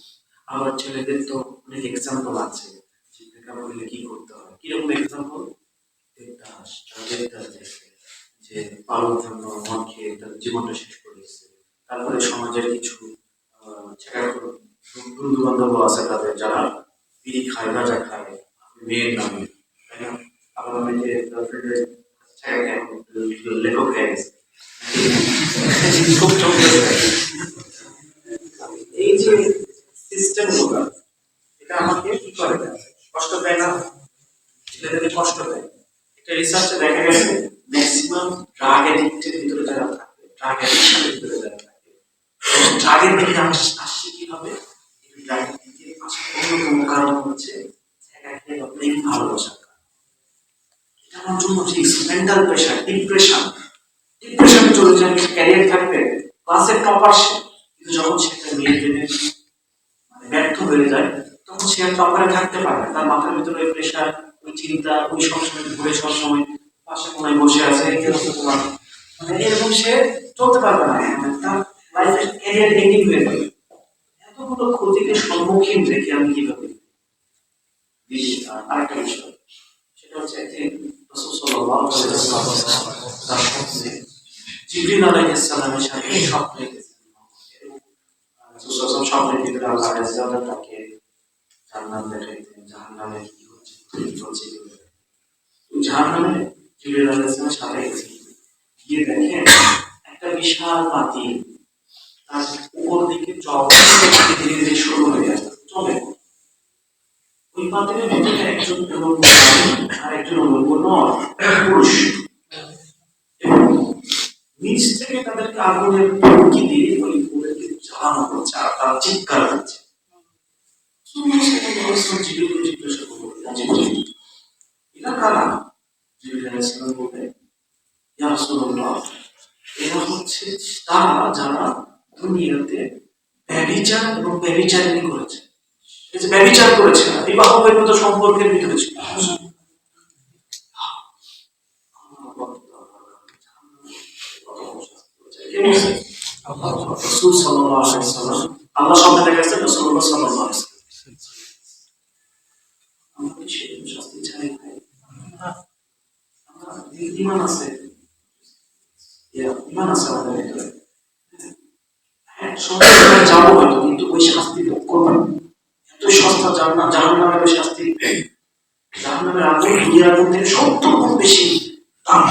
আবার ছেলেদের তো অনেক এক্সাম্পল আছে যে ব্রেকআপ হলে কি করতে হয়, কিরকম এক্সাম্পল, দেবদাস দেবদাস দেখে যে পাওয়ার জন্য মদ খেয়ে তার জীবনটা শেষ করে দিচ্ছে। তারপরে সমাজের কিছু বন্ধু বান্ধব আছে তাদের যারা বিড়ি খায়, গাঁজা খায় মেয়ের নামে, তাই না? আবার অনেকে গার্লফ্রেন্ডের লেখক হয়ে গেছে, খুব চলতেছে। এই যে সিস্টেম গুলো এটা আমাকে কি করে, কষ্ট দেয় না, ছেলেদেরকে কষ্ট দেয়। একটা রিসার্চে দেখা গেছে ম্যাক্সিমাম ড্রাগ এডিক্টের ভিতরে যারা থাকে, ড্রাগ এডিকশনের ভিতরে যারা থাকে, ড্রাগের দিকে আসছে কিভাবে, ড্রাগের দিকে আসার অন্যতম কারণ হচ্ছে একাকী বা প্রেম ভালোবাসার কারণ। এটা আমার জন্য মেন্টাল প্রেশার, ডিপ্রেশনে চলে যায়, ক্যারিয়ার থাকবে, ক্লাসের টপার সে, কিন্তু যখন সেটা মেয়ের জন্য মানে ব্যর্থ হয়ে যায় তখন সে আর টপারে থাকতে পারে না। তার মাথার ভিতরে ওই প্রেশার, ওই চিন্তা, ওই সবসময় ঘুরে সবসময় পাশে কোনায় বসে আছে, এই হচ্ছে তোমার মানে এরকম সে চলতে পারবে না, মানে তার লাইফের ক্যারিয়ার এন্ডিং হয়ে যাবে। এতগুলো ক্ষতিকে সম্মুখীন রেখে আমি কিভাবে আরেকটা বিষয় সেটা হচ্ছে একদিন রাসূল সাল্লাল্লাহু আলাইহি ওয়াসাল্লাম তার স্বপ্নে জিবরিল আলাইহিস সালামের সাথে স্বপ্নে গেছেন। রাসূল সাল্লাল্লাহু আলাইহি ওয়াসাল্লাম স্বপ্নের ভিতরে আল্লাহ আযজা ওয়া জাল্লা তাকে জান্নাত দেখাইতেন, জাহান্নামে কি হচ্ছে কি চলছে। জাহান্নামে জিবরিল আলাইহিস সালামের সাথে গেছেন, গিয়ে দেখেন একটা বিশাল পাতিল তার উপর দিকে ধীরে ধীরে শুরু হয়ে যাচ্ছে, চলে। ওই পাতিলের ভিতরে একজন আর একজন পুরুষ, এবং নিচ থেকে তাদেরকে আগুনের টুকি দিয়ে ওই পুরোকে জ্বালানো হচ্ছে আর তারা চিৎকার করছে। জিজ্ঞাসা করলো এরা কারা? জিবরিল আলাইহিস সালাম বললেন, ইয়া রাসূলুল্লাহ, এরা হচ্ছে তারা যারা দুনিয়াতে ব্যভিচার এবং ব্যভিচারিণী করেছে, ব্যভিচার করেছে না, বিবাহ বহির্ভূত সম্পর্কের ভিতরে ছিল। রাসূল সাল্লাল্লাহু আলাইহি ওয়াসাল্লাম, আল্লাহ সামনে দেখাচ্ছেন রাসূলুল্লাহ সাল্লাল্লাহু আলাইহি ওয়াসাল্লাম। আমরা কি সেই শাস্তি চাই? আমরা ঈমান আছে, ঈমান আছে আমাদের ভিতরে। হ্যাঁ, সবাই যাবো হয়তো, কিন্তু ওই শাস্তি ভোগ করবো না। এত সস্তা জাহান্নামের ওই শাস্তি, জাহান্নামের আগুন দুনিয়ার আগুন থেকে 70 গুণ বেশি দাম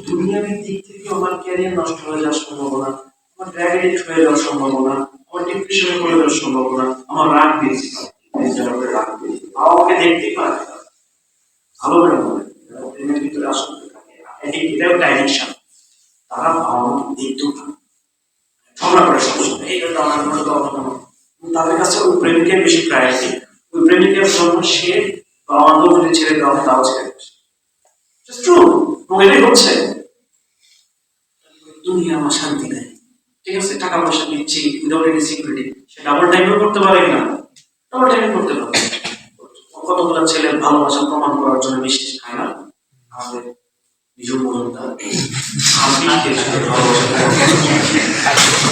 দুনিয়ার দিক থেকে আমার ক্যারিয়ার নষ্ট হয়ে যাওয়ার সম্ভাবনা, আমার ড্রাইভেট হয়ে যাওয়ার সম্ভাবনা, আমার ডিপ্রেশনে পড়ে যাওয়ার সম্ভাবনা, আমার রাগ বেশি পায়, রাগ বেশি আমাকে দেখতেই পারে ভালো করে মনে প্রেমের ভিতরে আসক্ত থাকে, এটাও একটা অ্যাডিকশন। তারা বাবা মাকে দেখতেও পারে, ঝগড়া করে সবসময়, এইটা তো আমার মনে তো তাদের কাছে ওই প্রেমিকের বেশি প্রায়োরিটি, ওই প্রেমিকের জন্য সে বাবা মা যদি ছেড়ে দেওয়া তাও ছেড়ে দেয়। এটাই হচ্ছে দুনিয়া আমার শান্তি নেই, ঠিক আছে, টাকা পয়সা দিচ্ছি উইদাউট এনি সিকিউরিটি, সে ডাবল টাইমও করতে পারে না, ডাবল টাইমও করতে পারে। কতগুলো ছেলে ভালোবাসা প্রমাণ করার জন্য মিষ্টি খায় না, আমাদের নিজের মজুমদার হাফি খেয়েছিল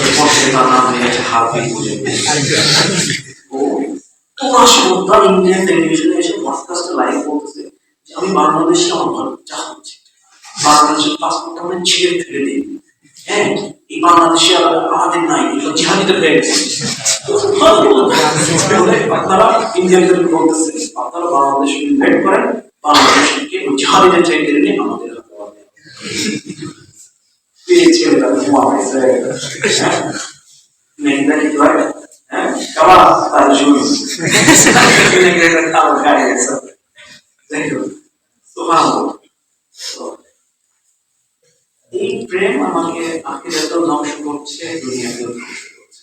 এরপর সে তার নাম দিয়েছে হাফি বুঝে ও তোমার সন্তান ইন্ডিয়ান টেলিভিশনে এসে পডকাস্টে লাইভ বলতেছে যে আমি বাংলাদেশে আমার যা হচ্ছে বাংলাদেশের পাসপোর্ট আমরা ছিঁড়ে ফেলে দিই। হ্যাঁ, এই বাংলাদেশে আমাদের নাই, এগুলো জিহাদিদের হয়ে গেছে। আপনারা ইন্ডিয়ানদের বলতেছে আপনারা বাংলাদেশ ইনভাইট করেন, বাংলাদেশকে জিহাদিদের চাইতে নিয়ে আমাদের ছেলেরা ঘুমাইছে মেঘটা কি হয় হ্যাঁ কাবা তার জন্য খাবার খাই গেছে দেখো সুবহানাল্লাহ। এই প্রেম আমাকে আখিরাতেও ধ্বংস করছে, দুনিয়াতেও ধ্বংস করছে।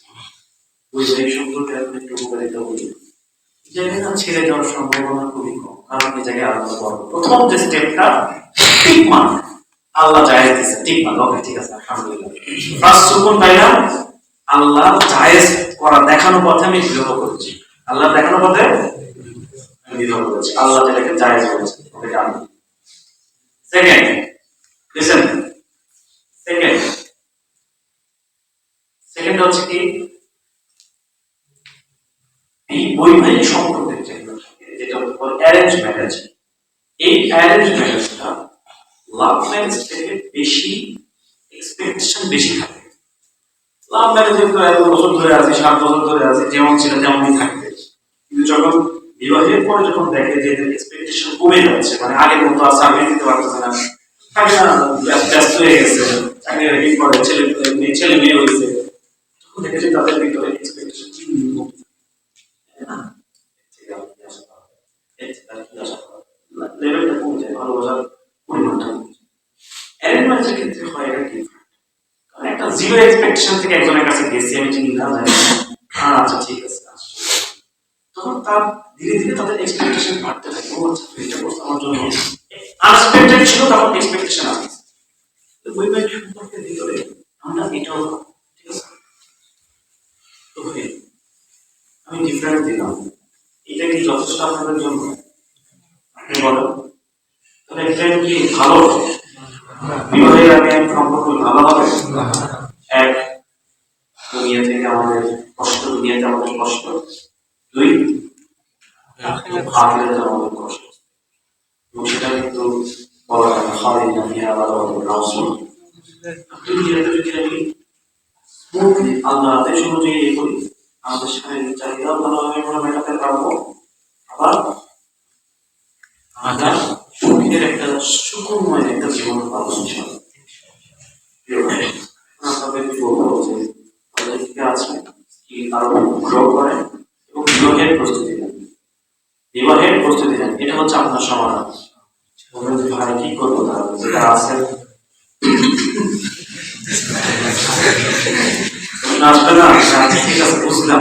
বৈবাহিক সম্পর্কে এখন একটু উপকারিতা বলি, জায়গায় না ছেড়ে যাওয়ার সম্ভাবনা খুবই কম, কারণ এই জায়গায় আলাদা বড় প্রথম যে স্টেপটা টিক মার্ক আল্লাহ জায়েজ দিচ্ছে, টিক মার্ক ওকে ঠিক আছে আলহামদুলিল্লাহ। ফার্স্ট সুকুন ভাইরা আল্লাহ জায়েজ করা দেখানো পথে আমি বিবাহ করেছি, আল্লাহ দেখানো পথে আমি বিবাহ করেছি, আল্লাহ যেটাকে জায়েজ করেছে ওকে জানি। সেকেন্ড লিসেন, সেকেন্ড হচ্ছে কি এই বৈবাহিক সম্পর্কের যেটা অ্যারেঞ্জ ম্যারেজ, এই অ্যারেঞ্জ ম্যারেজটা লাভ ম্যারেজ থেকে বেশি এক্সপেকটেশন বেশি থাকে। লাভ ম্যারেজে তো 1 বছর ধরে আছে, 7 বছর ধরে আছে, যেমন ছিল তেমনই থাকবে, কিন্তু যখন বিবাহের পরে যখন দেখে যে এক্সপেকটেশন কমে যাচ্ছে, মানে আগের মতো আর সার্ভিস দিতে পারতেছে না, থাকে না ব্যস্ত হয়ে গেছে, চাকরি করে ছেলে মেয়ে হয়েছে, তখন দেখে যে তাদের ভিতরে এক্সপেকটেশন কি লেভেলটা কমে যায়, ভালোবাসার পরিমাণটা কমে যায়। অ্যারেঞ্জ ম্যারেজের ক্ষেত্রে হয় এটা কি, কারণ একটা জিরো এক্সপেকটেশন থেকে একজনের কাছে গেছি, আমি চিনি না জানি আচ্ছা ঠিক আছে, তখন তার ধীরে ধীরে তাদের এক্সপেকটেশন বাড়তে থাকে। ও আচ্ছা এটা করতে আমার জন্য আনএক্সপেক্টেড ছিল, তখন এক্সপেকটেশন আসে। তো বৈবাহিক সম্পর্কের ভিতরে আমরা এটাও ঠিক আছে। তো আমি ডিফারেন্ট দিলাম, এটা কি যথেষ্ট আপনাদের জন্য? আপনি বলেন তাহলে ফ্রেন্ড কি ভালো বিবাহের আগে সম্পর্ক ভালো হবে? এক, দুনিয়া থেকে আমাদের কষ্ট, দুনিয়াতে আমাদের কষ্ট। 2, আখিরাতে আমাদের কষ্ট। এবং সেটা কিন্তু বলা হয় খালিদিনা ফিহা ওয়ালা রাসূল। দুনিয়াতে যদি আমি স্মুথলি আল্লাহ আদেশ অনুযায়ী এই করি, আমাদের শারীরিক চাহিদা ভালোভাবে আমরা মেটাতে পারবো, আবার আমরা সুখের একটা সুখময় একটা জীবন পাবো ইনশাআল্লাহ। আপনাদের কি বলবো যে আমাদের দিকে আছে কি আরো গ্রো করেন এবং বিবাহের প্রস্তুতি নেন, বিবাহের প্রস্তুতি নেন, এটা হচ্ছে আপনার সমাধান। বলবেন যে ভাই কি করবো, তাহলে যেটা আছে আসবে না, ঠিক আছে বুঝলাম,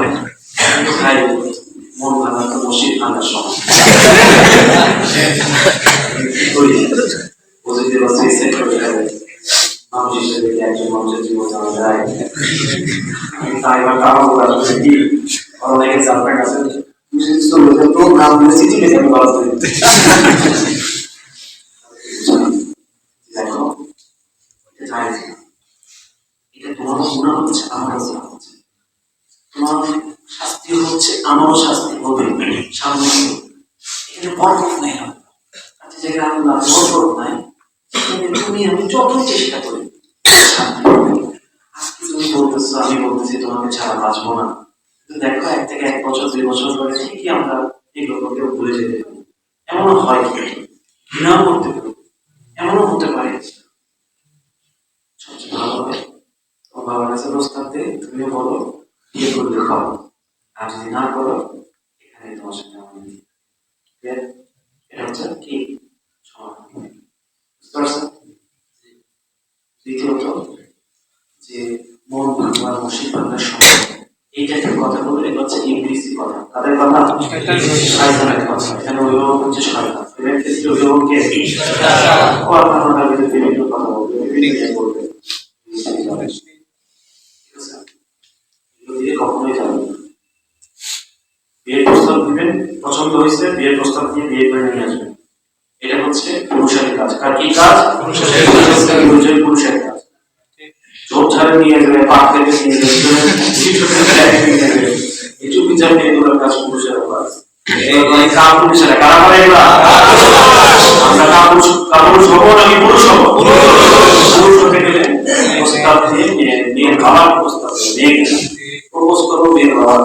কিন্তু ভাই মন ভাঙা তো মসজিদ ভাঙার সময় পজিটিভ আছে সেট করে যাবে মানুষ হিসেবে একজন মানুষের জীবন জানা যায়। আমি তাই এবার কারণ আসলে কি অনেকে আপনার কাছে তো নাম বলে চিঠি লিখে আমি বলা করি দেখো এটা তোমার মনে হচ্ছে আমার কাছে হচ্ছে, তোমার শাস্তি হচ্ছে আমারও শাস্তি হবে সামনে, এখানে বরকত নাই, আচ্ছা যেখানে আল্লাহ বরকত নাই তুমি আমি যতই চেষ্টা করি শান্তি পাবে। আজকে তুমি বলতেছো আমি বলতেছি তোমাকে ছাড়া বাঁচবো না, দেখো 1 থেকে 1 বছর 2 বছর পরে ঠিকই আমরা এগুলোকে ভুলে যেতে পারি। এমনও হয় ঘৃণাও করতে পারি, এমনও হতে পারে। সবচেয়ে ভালো হবে তোমার বাবার কাছে প্রস্তাব দিয়ে তুমিও বলো বিয়ে করলে খাও, আর যদি না করো এখানে তোমার সাথে আমি এটা হচ্ছে কি সমাধান। বুঝতে পারছেন? দ্বিতীয়ত যে মন ভাঙবার মসজিদ ভাঙার সময় এইটাকে কথা বলে, এটা হচ্ছে ইংরেজি কথা, তাদের কথা শয়তানের কথা। এখানে অভিভাবক হচ্ছে শয়তান, এর ক্ষেত্রে অভিভাবককে ও আপনার বিভিন্ন কথা বলবে, বিভিন্ন বলবে, ঠিক আছে? এগুলো দিয়ে কখনোই যাবে না। বিয়ের প্রস্তাব দিবেন, পছন্দ হয়েছে বিয়ের প্রস্তাব দিয়ে বিয়ে করে নিয়ে আসবেন, এটা হচ্ছে পুরুষের কাজ। কার কি কাজ? পুরুষের কাজ। চোর ছাড়ে নিয়ে যাবে, পাক থেকে নিয়ে যাবে, এই চুপি চাপি এগুলোর কাজ পুরুষের কাজ। কার পুরুষেরা কারা করে এগুলা? আমরা কাপুরুষ হবো নাকি পুরুষ হবো? পুরুষ হতে গেলে প্রস্তাব দিয়ে মেয়ের বাবার প্রস্তাব দিয়ে প্রপোজ করবো মেয়ের বাবার।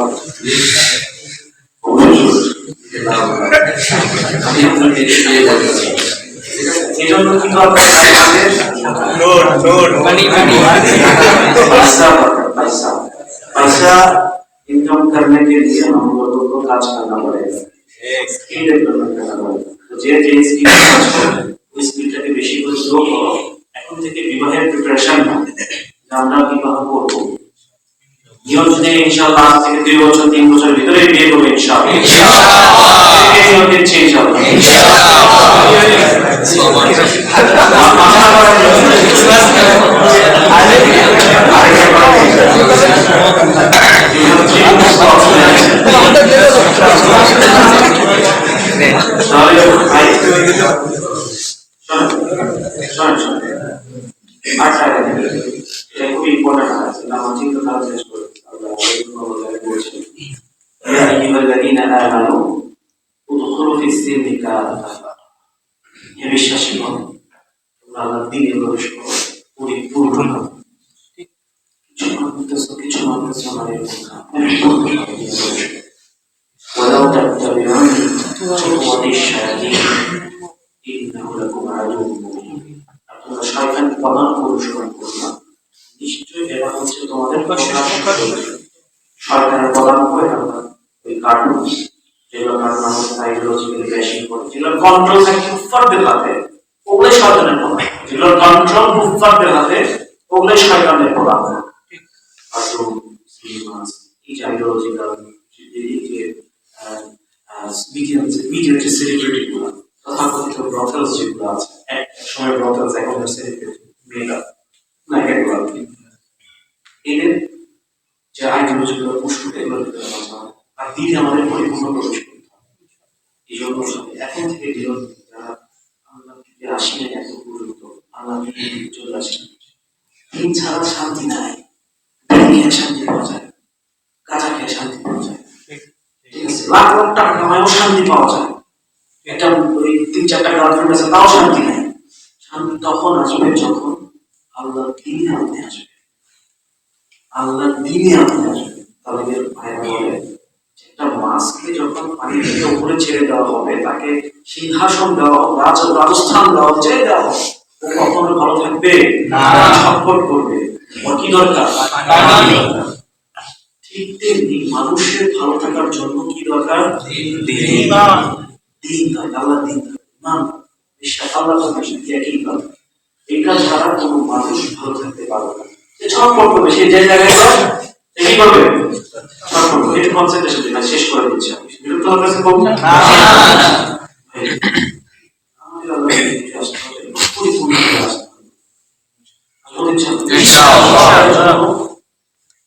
এজন্য কিন্তু पैसा इनकम करने के लिए हम लोगों को काज करना पड़ेगा, स्किल डेवलपमेंट करना पड़ेगा। तो যে স্কিল কাজ করবে ওই স্কিলটাকে বেশি করে গ্রো করো। এখন থেকে বিবাহের প্রিপারেশন নাও, আমরা বিবাহ করবো। নিয়ম শুনে ইনশাআল্লাহ আজ থেকে 2 বছর 3 বছর ভিতরে বিয়ে করবে ইনশাআল্লাহ। নিয়ম দিচ্ছি ইনশাআল্লাহ। খুবই ইম্পর্টেন্ট আছে, আমার চিন্তা ধারা শেষ করে বিশ্বাসী হন, আল্লাহ দিনে প্রবেশ করো পরিপূর্ণ। কিছু মানতেছ কিছু মানতেছ আমার ولو تتبعون خطوات الشياطين إنه لكم عدو مبين। তোমরা শয়তানের প্রধান অনুসরণ করো না, নিশ্চয়ই এরা হচ্ছে তোমাদের শয়তানের প্রধান করে আমরা ওই কার্টুন যেগুলো কার্টুন আমাদের সাইকোলজিক্যালি ব্যাশিং করে, যেগুলো কন্ট্রোল থাকে কুফফারদের হাতে, ওগুলোই শয়তানের প্রধান। যেগুলো কন্ট্রোল কুফফারদের হাতে, ওগুলোই শয়তানের প্রধান। কার্টুন সিনেমা এই সাইকোলজিক্যাল মিডিয়ার যে সেলিব্রিটি গুলো, তথাকথিত ব্রথেলস যেগুলো আছে, এক সময় ব্রথেলস এখন সেলিব্রিটি মেয়েরা নায়িকা গুলো, এদের যে আইডিওলজি গুলো পুষ্ট এগুলো আর দিনে আমাদের পরিপূর্ণ প্রবেশ করতে হবে। এই জন্য এখন থেকে যারা আল্লাহ থেকে আসি না এত পর্যন্ত আল্লাহ চলে আসেন, দিন ছাড়া শান্তি নাই, খেয়ে শান্তি পাওয়া যায়, কাঁচা খেয়ে শান্তি পাওয়া যায়, লাখ লাখ টাকা কামায়ও শান্তি পাওয়া যায়, একটা ওই 3-4টা গার্লফ্রেন্ড আছে তাও শান্তি নেই। শান্তি তখন আসবে যখন আল্লাহ দিনে আপনি আসবে, আল্লাহ দিনে আপনি আসবে। তাদের ভাইরা বলে একটা মাছকে যখন পানি থেকে উপরে ছেড়ে দেওয়া হবে, তাকে সিংহাসন দেওয়া হবে, রাজস্থান দেওয়া হবে, যে দেওয়া হবে, ও কখনো ভালো থাকবে না, ছটফট করবে। ওর কি দরকার? ঠিক তেমনি মানুষের ভালো থাকার জন্য কি দরকার? দিন। আল্লাহ দিন, ইমান, বিশ্বাস, আল্লাহ একই কথা। এটা ছাড়া কোনো মানুষ ভালো থাকতে পারবে না। ছটফট করবে, সে যে জায়গায় কি করবে? ছটফট করবে। এটা কনসেন্ট্রেশন দিন, শেষ করে দিচ্ছি আমি। বিরক্ত হওয়ার কাছে কম না। আমাদের আল্লাহ আসতে হবে, পরিপূর্ণ আসতে হবে ইনশাআল্লাহ।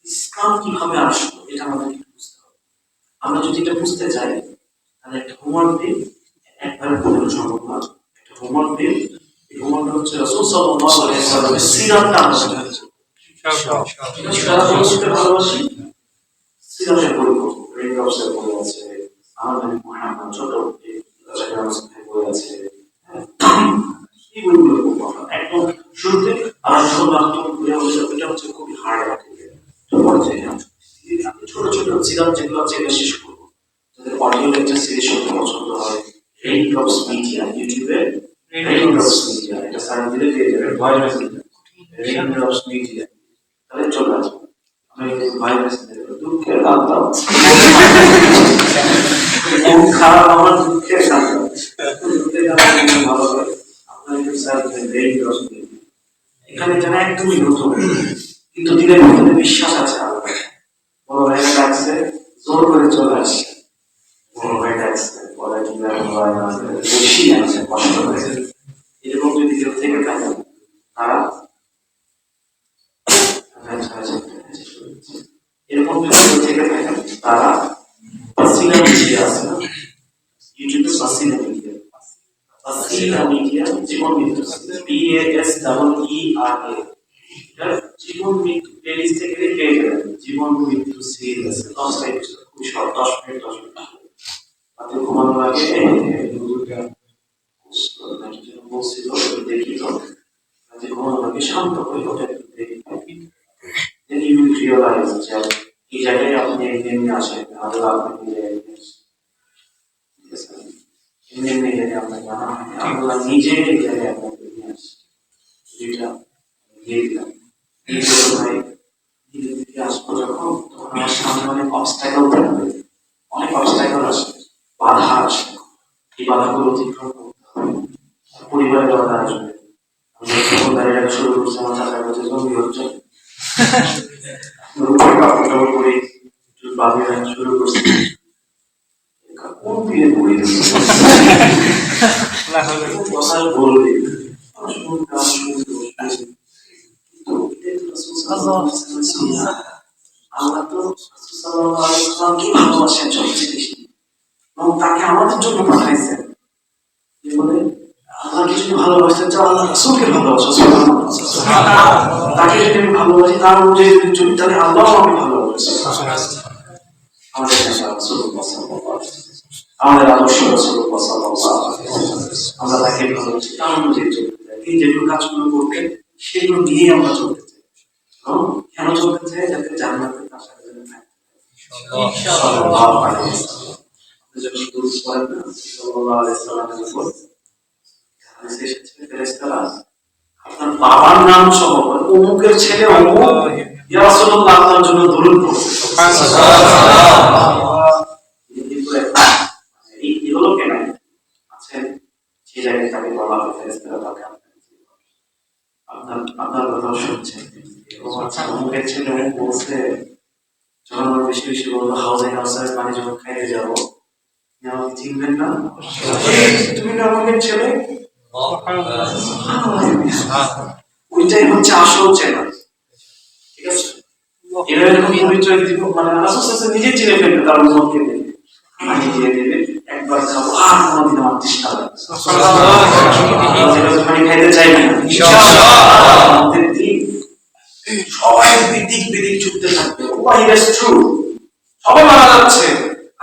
ইসলাম কিভাবে আসলো এটা আমাদের বুঝতে হবে। আমরা যদি এটা বুঝতে চাই তাহলে একটা হোমওয়ার্ক দিন, একবার বলে সম্ভব না। একটা হোমওয়ার্ক দিন, এই হোমওয়ার্কটা হচ্ছে রাসূল সাল্লাল্লাহু আলাইহি ওয়াসাল্লামের সিরাতটা আমরা ইনশাআল্লাহ ভালোবাসি। সিরাতের বই রেফারেন্সের বই আছে, আমাদের মুহাম্মদ ছোট রেফারেন্সের বই আছে, এই বইগুলো খুব ভালো। একদম শুরুতে আল্লাহ এটা হচ্ছে খুবই হার্ড ছোট ছোট সিরাত যেগুলো আছে এটা শেষ করবো। যাদের অডিও লেকচার সিরিজ শুনতে পছন্দ হয়, রেইনড্রপস মিডিয়া ইউটিউবে, রেইনড্রপস মিডিয়া এটা সার্চ দিলে পেয়ে যাবেন, ভয়েস রেইনড্রপস মিডিয়া, তাহলে চলে আসবে। আমি ভয়েস দুঃখের গান খারাপ, আমার দুঃখের গান দুঃখের গান ভালো হয়। আপনার সার্চ দেবেন রেইনড্রপস মিডিয়া, এখানে যারা একদমই নতুন কিন্তু দিনের মধ্যে বিশ্বাস আছে আল্লাহ, বড় ভাইরা ডাকছে জোর করে চলে আসছে, বড় ভাই ডাকছে বলে বেশি আছে কষ্ট হয়েছে, এরকম যদি কেউ থেকে থাকে তারা এরকম যদি কেউ থেকে থাকে তারা পাসিনা মিডিয়া আছে না, ইউটিউবে পাসিনা মিডিয়া, জীবন মৃত্যু PASEERA জীবন মৃত্যু প্লেলিস্ট থেকে পেয়ে যাবেন। জীবন মৃত্যু সিরিজ 10 এপিসোড, খুব শর্ট, 10 মিনিট রাতে ঘুমানোর আগে বলছিল দেখি তো, রাতে ঘুমানোর আগে শান্ত হয়ে ওটা একটু দেখি, then you will realize যে এই জায়গায় আপনি এমনি আসেন, আল্লাহ আপনাকে এমনি এমনি জায়গায় আপনাকে আনা হয়, আল্লাহ নিজে এই জায়গায় আপনাকে নিয়ে আসে। যেটা দিয়ে দিলাম এই ভাই ধীরে ধীরে আসবো যখন, তখন আমার সামনে অনেক অবস্ট্যাকল থাকবে, অনেক অবস্ট্যাকল আসবে, বাধা আসবে। এই বাধাগুলো অতিক্রম করতে হবে। পরিবারের বাধা আসবে। আমি যখন দাঁড়িয়ে শুরু করছি, আমার চাচার কাছে জমি হচ্ছে কাপড় করে বাবু শুরু করছি, কোন দিয়ে বই কথা বলবে আল্লাহ তো কি ভালোবাসেন সবচেয়ে বেশি, এবং তাকে আমাদের জন্য পাঠাইছেন। আল্লাহ কিছু ভালোবাসতে চাও, আল্লাহ রাসূলকে ভালোবাসো, তাকে যদি আমি ভালোবাসি, তার অনুযায়ী যদি চলি, তাহলে আল্লাহ আমাকে ভালোবাসে। আমাদের আমাদের আদর্শ রাসূলুল্লাহ সাল্লাল্লাহু আলাইহি ওয়াসাল্লাম, আমরা তাকে ভালোবাসি, তার অনুযায়ী চলতে চাই। তিনি যেগুলো কাজগুলো করতেন সেগুলো নিয়ে আমরা চলতে চাই। কেন চলতে চাই? যাতে জান্নাতে তার সাথে থাকতে ইনশাআল্লাহ। যখন দুরূদ পড়েন না সাল্লাল্লাহু আলাইহি ওয়াসাল্লামের উপর, হাদিসে এসেছে ফেরেশতারা আপনার বাবার নাম সহ অমুকের ছেলে অমুক, ইয়া রাসূলুল্লাহ আপনার জন্য দুরূদ পড়ছে, সুবহানাল্লাহ। এই হলো কেন আছেন সেই জায়গায় তাকে বলা হয় ফেরেশতারা তাকে আপনার আপনার কথা শুনছেন। আচ্ছা, অমুকের ছেলে অমুক বলছে, যখন আমরা বেশি বেশি বলবো হাউজিং হাউসের পানি যখন খাইতে যাবো, আমাকে চিনবেন না, তুমি না অমুকের ছেলে, ওইটাই হচ্ছে আসল চেনা। ঠিক আছে, এরকম পরিচয় দিব, মানে রাসূল নিজে চিনে ফেলবে, তার উম্মতকে দেবে, পানি দিয়ে দেবে, একবার খাবো আর কোনোদিন আমার তৃষ্ণা লাগবে, সুবহানাল্লাহ। পানি খাইতে চাইবে না ইনশাআল্লাহ। সবাই বিদিক বিদিক ছুটতে থাকবে, ওয়াই দ্যাটস ট্রু, সবাই মারা যাচ্ছে।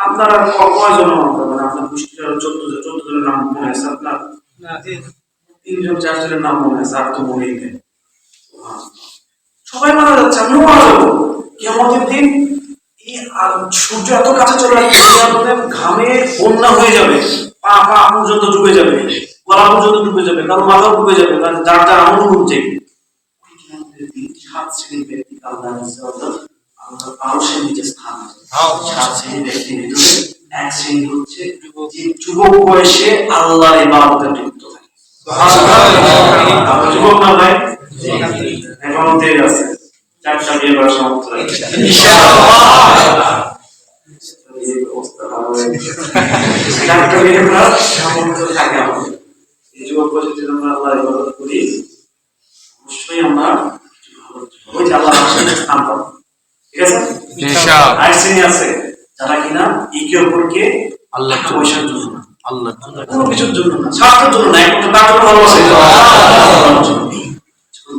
আপনারা কয়জন মারবেন? আপনার গোষ্ঠীর 14 জনের নাম মনে আছে আপনার? না, 3জন 4জনের নাম মনে আছে, আর তো মনেই নেই। সবাই মারা যাচ্ছে, আমিও মারা যাবো। কিয়ামতের দিন এই সূর্য এত কাছে চলে আসবে, ঘামে বন্যা হয়ে যাবে, পা পা পর্যন্ত ডুবে যাবে, গলা পর্যন্ত ডুবে যাবে, কারণ মাথাও ডুবে যাবে, কারণ যার যার আমল অনুযায়ী। সাত শ্রেণীর ব্যক্তি আল্লাহ আরশের নিচে স্থান আছে। সাত শ্রেণীর ব্যক্তির ভিতরে এক শ্রেণী হচ্ছে যে যুবক বয়সে আল্লাহর ইবাদতে লিপ্ত থাকে। যুবক না ভাই, এখন দেরি আছে, 4টা বিয়ে করা সমাপ্ত হয়ে গেছে ইনশাআল্লাহ। এই অবস্থা ভালো হয়ে গেছে, 4টা বিয়ে করা সমাপ্ত থাকে আমাদের। এই যুবক বয়সে যদি আমরা আল্লাহর ইবাদত করি, অবশ্যই আমরা ওই যে আল্লাহর সাথে স্থান পাবো। ঠিক আছে ইনশাআল্লাহ। আর শ্রেণী আছে যারা কিনা একে অপরকে আল্লাহ পয়সার জন্য না, আল্লাহ কোনো কিছুর জন্য না, স্বার্থের জন্য না, একমাত্র তার জন্য ভালোবাসে,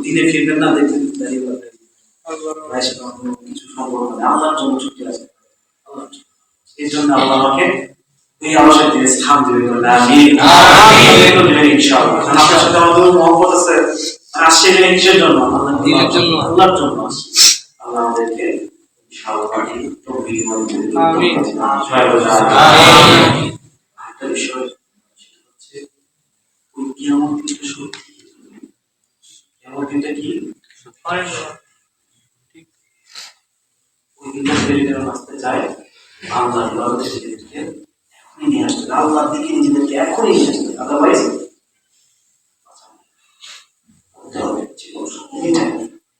দিনে ফিরবেন না, দেখবেন দাঁড়িয়ে পাবেন আল্লাহর কিছু সম্পর্ক নেই, আল্লাহর জন্য ছুটি আছে, আল্লাহর জন্য। এই জন্য আল্লাহ আমাকে এই আলোচনায় তিনি স্থান দিবেন, আমিন আমিন ইনশাআল্লাহ। আপনার সাথে আমাদের মহব্বত আছে, আসছে কিসের জন্য? আল্লাহর দ্বীনের জন্য, আল্লাহর জন্য আসছে। আল্লাহ আমাদেরকে ইনশাআল্লাহ তৌফিক দান করুন, আমিন আমিন। একটা বিষয় সেটা হচ্ছে ওই কিয়ামত দিনটা সত্যি, কিয়ামত দিনটা কি ঠিক ওই দিনটা ফেরেশতারা আসতে যায়, আল্লাহর ইবাদতের দিকে এখনই নিয়ে আসতে, আল্লাহর দিকে নিজেদেরকে এখনই নিয়ে আসতে, আদারওয়াইজ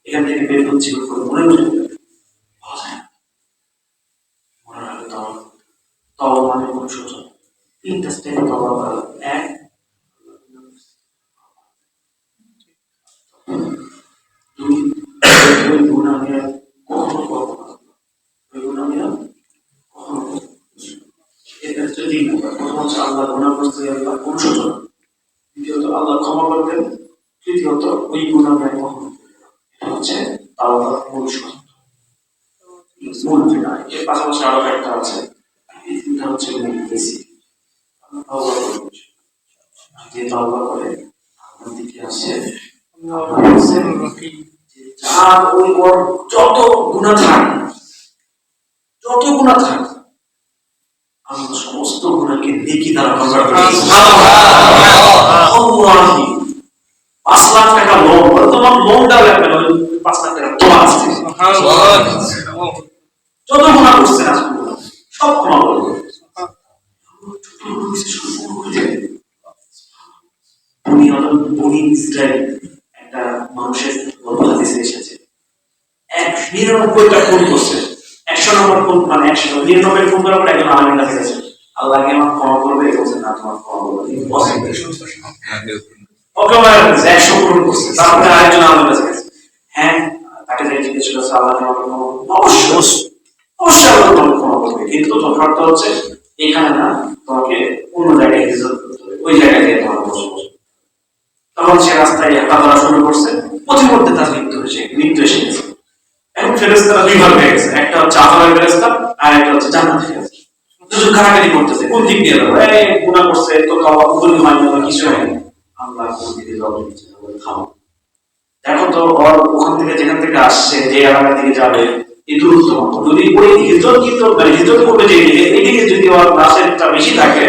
এখান থেকে বের হচ্ছে মনে মনে তওবা মানে অনুশোচন। 3টা স্টেপে তওবা করা। 1 2 ওই গুনাহ আমি কখনো করব না, ওই গুনাহ আমি কখনো করব না। এটা যদি প্রথম হচ্ছে আল্লাহ গুনাহ করতে আল্লাহ অনুশোচন, ক্ষমা করবেন, তৃতীয়ত ওই গুনাহ আমরা কখনো করব না। এটা হচ্ছে আল্লাহর মূল শর্ত, মূল বিধান। এর পাশাপাশি আরো একটা আছে, এই তিনটা হচ্ছে মূল বেসিক। আমরা তওবা করব, যে তওবা করে আল্লাহর দিকে আসে, যার ওই ওর যত গুনাহ থাক, যত গুনাহ থাক, আমরা সমস্ত গুনাহকে নেকি দ্বারা কনভার্ট করে দিই। সুবহানাল্লাহ। 5 লাখ টাকা লোন, তোমার লোনটা লাগবে না, 5 লাখ টাকা তোমার আছে। যত গুনাহ করছেন আজকে সব ক্ষমা করে দেব। বনি ইসরায়েল একটা মানুষের গল্প হাদিসে এসেছে, 99টা খুন করছে, 100 নম্বর খুন, মানে 99 খুন করার পর একজন আলেমের কাছে গেছে, আল্লাহকে আমার ক্ষমা করবে, বলছে না তোমার ক্ষমা করবে ওকে মারা গেছে, 100 খুন করছে। তারপরে আরেকজন আলেমের কাছে গেছে, হ্যাঁ তাকে যে জিজ্ঞেস করছে আল্লাহকে আমার ক্ষমা করবে, অবশ্যই অবশ্যই আল্লাহ তোমাকে ক্ষমা করবে, কিন্তু তফাৎটা হচ্ছে এখানে না, তোমাকে অন্য জায়গায় হিজরত করতে হবে, ওই জায়গায় গিয়ে তোমার বসবাস। তখন সে রাস্তায় হাঁটা শুরু করছে, পথিমধ্যে তার মৃত্যু এসে গেছে। এখন ফেরেশতারা দুই ভাগ হয়ে গেছে, একটা হচ্ছে আযাবের ফেরেশতা আর একটা হচ্ছে জান্নাতের ফেরেশতা। দুজন কারাকারি করতেছে, কোন দিক দিয়ে যাবো, এই গুনাহ করছে তো তওবা কবুল হয়নি বা কিছু হয়নি, আমরা কোন দিকে যাবো, থামো। দেখো তো ওর ওখান থেকে যেখান থেকে আসছে, যে এলাকা থেকে যাবে, এই দূরত্ব যদি ওই হিজরত হিজরত করবে যে এইদিকে যদি ওর রাশেরটা বেশি থাকে,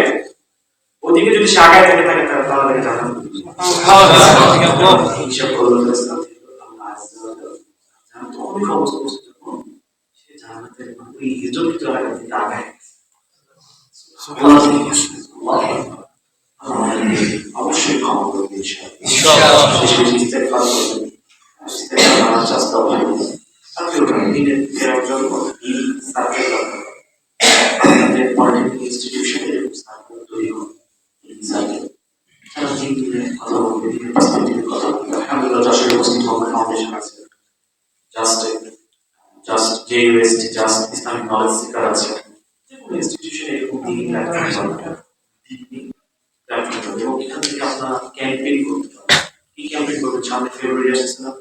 ওদিকে যদি সে আগায় থেকে থাকে তাহলে জান্নাত হিসাব করলো ফেরেশতা। তো অনেক অবস্থা সে জান্নাতের ওই হিজরত এলাকা থেকে আগায় অবশ্যই ক্ষমা করবে ইনশাআল্লাহ। ইস্তেগফার করবেন, ইস্তেগফার চেষ্টা করবেন, তারপরে দিনের প্রয়োজন এই সার্কেল আপনাদের পলিটেকনিক ইনস্টিটিউশনে সার্কেল তৈরি হবে, এই সার্কেল সারা দিনে কথা বলবে, দিনের পার্সপেক্টিভে কথা বলবে। আলহামদুলিল্লাহ যশোরে মুসলিম ফাউন্ডেশন আছে, just JUST, just Islamic knowledge seeker আছে, যেকোনো ইনস্টিটিউশনে এরকম দিনই প্ল্যাটফর্ম এবং এখান থেকে আপনারা ক্যাম্পেইন করতে পারেন। কি ক্যাম্পেইন করবেন? সামনে ফেব্রুয়ারি আসছে না,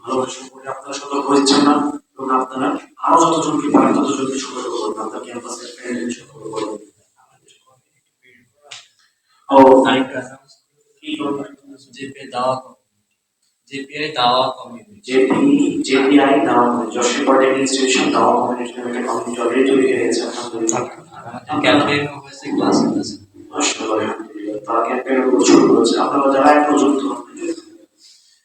ভালোবাসা সম্পর্কে আপনারা সতর্ক হচ্ছেন না, এবং আপনারা আরো যতজনকে পারেন ততজনকে সতর্ক করবেন, আপনার ক্যাম্পাসের ফ্রেন্ডদের সতর্ক করবেন। ও কি করবেন? JPI দাওয়া কমিউনিটি, JPI দাওয়া কমিউনিটি, যশোর পলিটেকনিক ইনস্টিটিউশন দাওয়া কমিউনিটি নামে একটা কমিউনিটি অলরেডি তৈরি হয়ে গেছে। ক্যাম্পেইন হয়েছে, ক্লাস হয়েছে, তারা ক্যাম্পেইন শুরু করেছে। আপনারা যারা এখনো যুক্ত হন,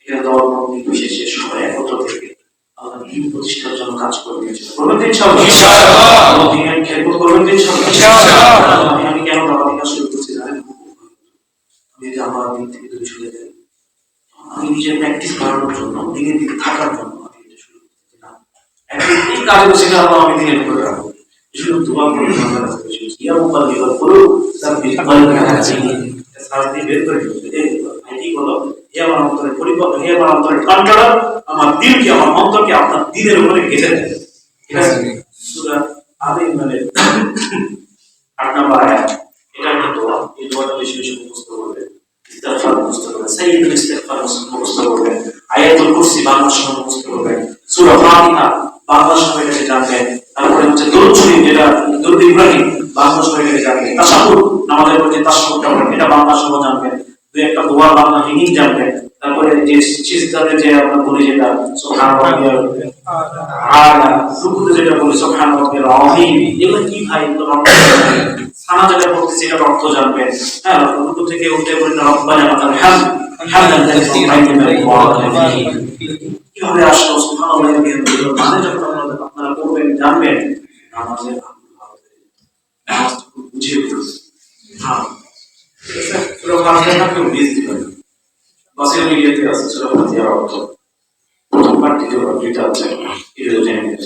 এখানে দল মত নির্বিশেষে সবাই একত্র থেকে আল্লাহ দ্বীন প্রতিষ্ঠার জন্য কাজ করবে। করবেন তো ইনশাআল্লাহ? ইনশাআল্লাহ। দ্বীনের খেদমত করবেন তো ইনশাআল্লাহ? ইনশাআল্লাহ। আমি কেন দাওয়া দিতে শুরু করছি জানেন? আমি যদি আমার দিন থেকে দূরে সরে যাই, আমি নিজের প্র্যাকটিস বাড়ানোর জন্য, দিনের দিকে থাকার জন্য আমি এটা শুরু করছি না। এই কাজে বসে আল্লাহ আমি দিনের করে রাখবো, শুধু দোয়া করে আল্লাহর কাছে বসে ইয়া মুকাল্লিবাল কুলুব সাব্বিত কলবি আলা দীনিক, সারাদিন বের করে দিতে আইডি বলো, হে আমার অন্তরে পরিপক্ক, হে আমার অন্তরে কন্ট্রোলার, আমার দিলকে, আমার অন্তরকে আপনার দিনের উপরে গেঁথে দেন। ঠিক আছে? সূরা আলে ইমরানের 8 নম্বর আয়াত, এটা একটা দোয়া। এই দোয়াটা বেশি বেশি মুখস্থ করবে, ইস্তিগফার মুখস্থ করবে, সাইয়্যিদুল ইস্তিগফার মুখস্থ করবে, আয়াতুল কুরসি বাংলা শব্দ মুখস্থ করবে, সূরা ফাতিহা বাংলা শব্দ এটা জানবেন, তারপরে হচ্ছে দরুদ শরীফ, যেটা দরুদ ইব্রাহিম বাংলা শব্দ এটা জানবেন, তাশাহুদ নামাজের পর যে তাশাহুদটা পড়েন এটা বাংলা শব্দ জানবেন, দুই একটা দোয়া বাংলা মিনিং জানবেন, তারপরে যে সিজদাতে যে আমরা বলি যেটা সুবহানাল্লাহিল আলা, রুকুতে যেটা বলি সুবহানাল্লাহিল আযীম, এগুলো কি ভাই সানা যেটা বলতেছি এটা অর্থ জানবেন। হ্যাঁ, রুকু থেকে উঠে বলি রব্বানা লাকাল হামদ, হামদান কিভাবে আসলো সুবহানাল্লাহ, মানে যখন আপনারা করবেন জানবেন, নামাজের নামাজ বুঝিয়ে বলুন। হ্যাঁ, সূরা ফাতিহা কেউ বুঝতে পারে, বাসের মিলিয়ে আছে সূরা ফাতিহার অর্থ প্রথম পাঠ দ্বিতীয় পাঠ দুইটা আছে, এটা জেনে নিন।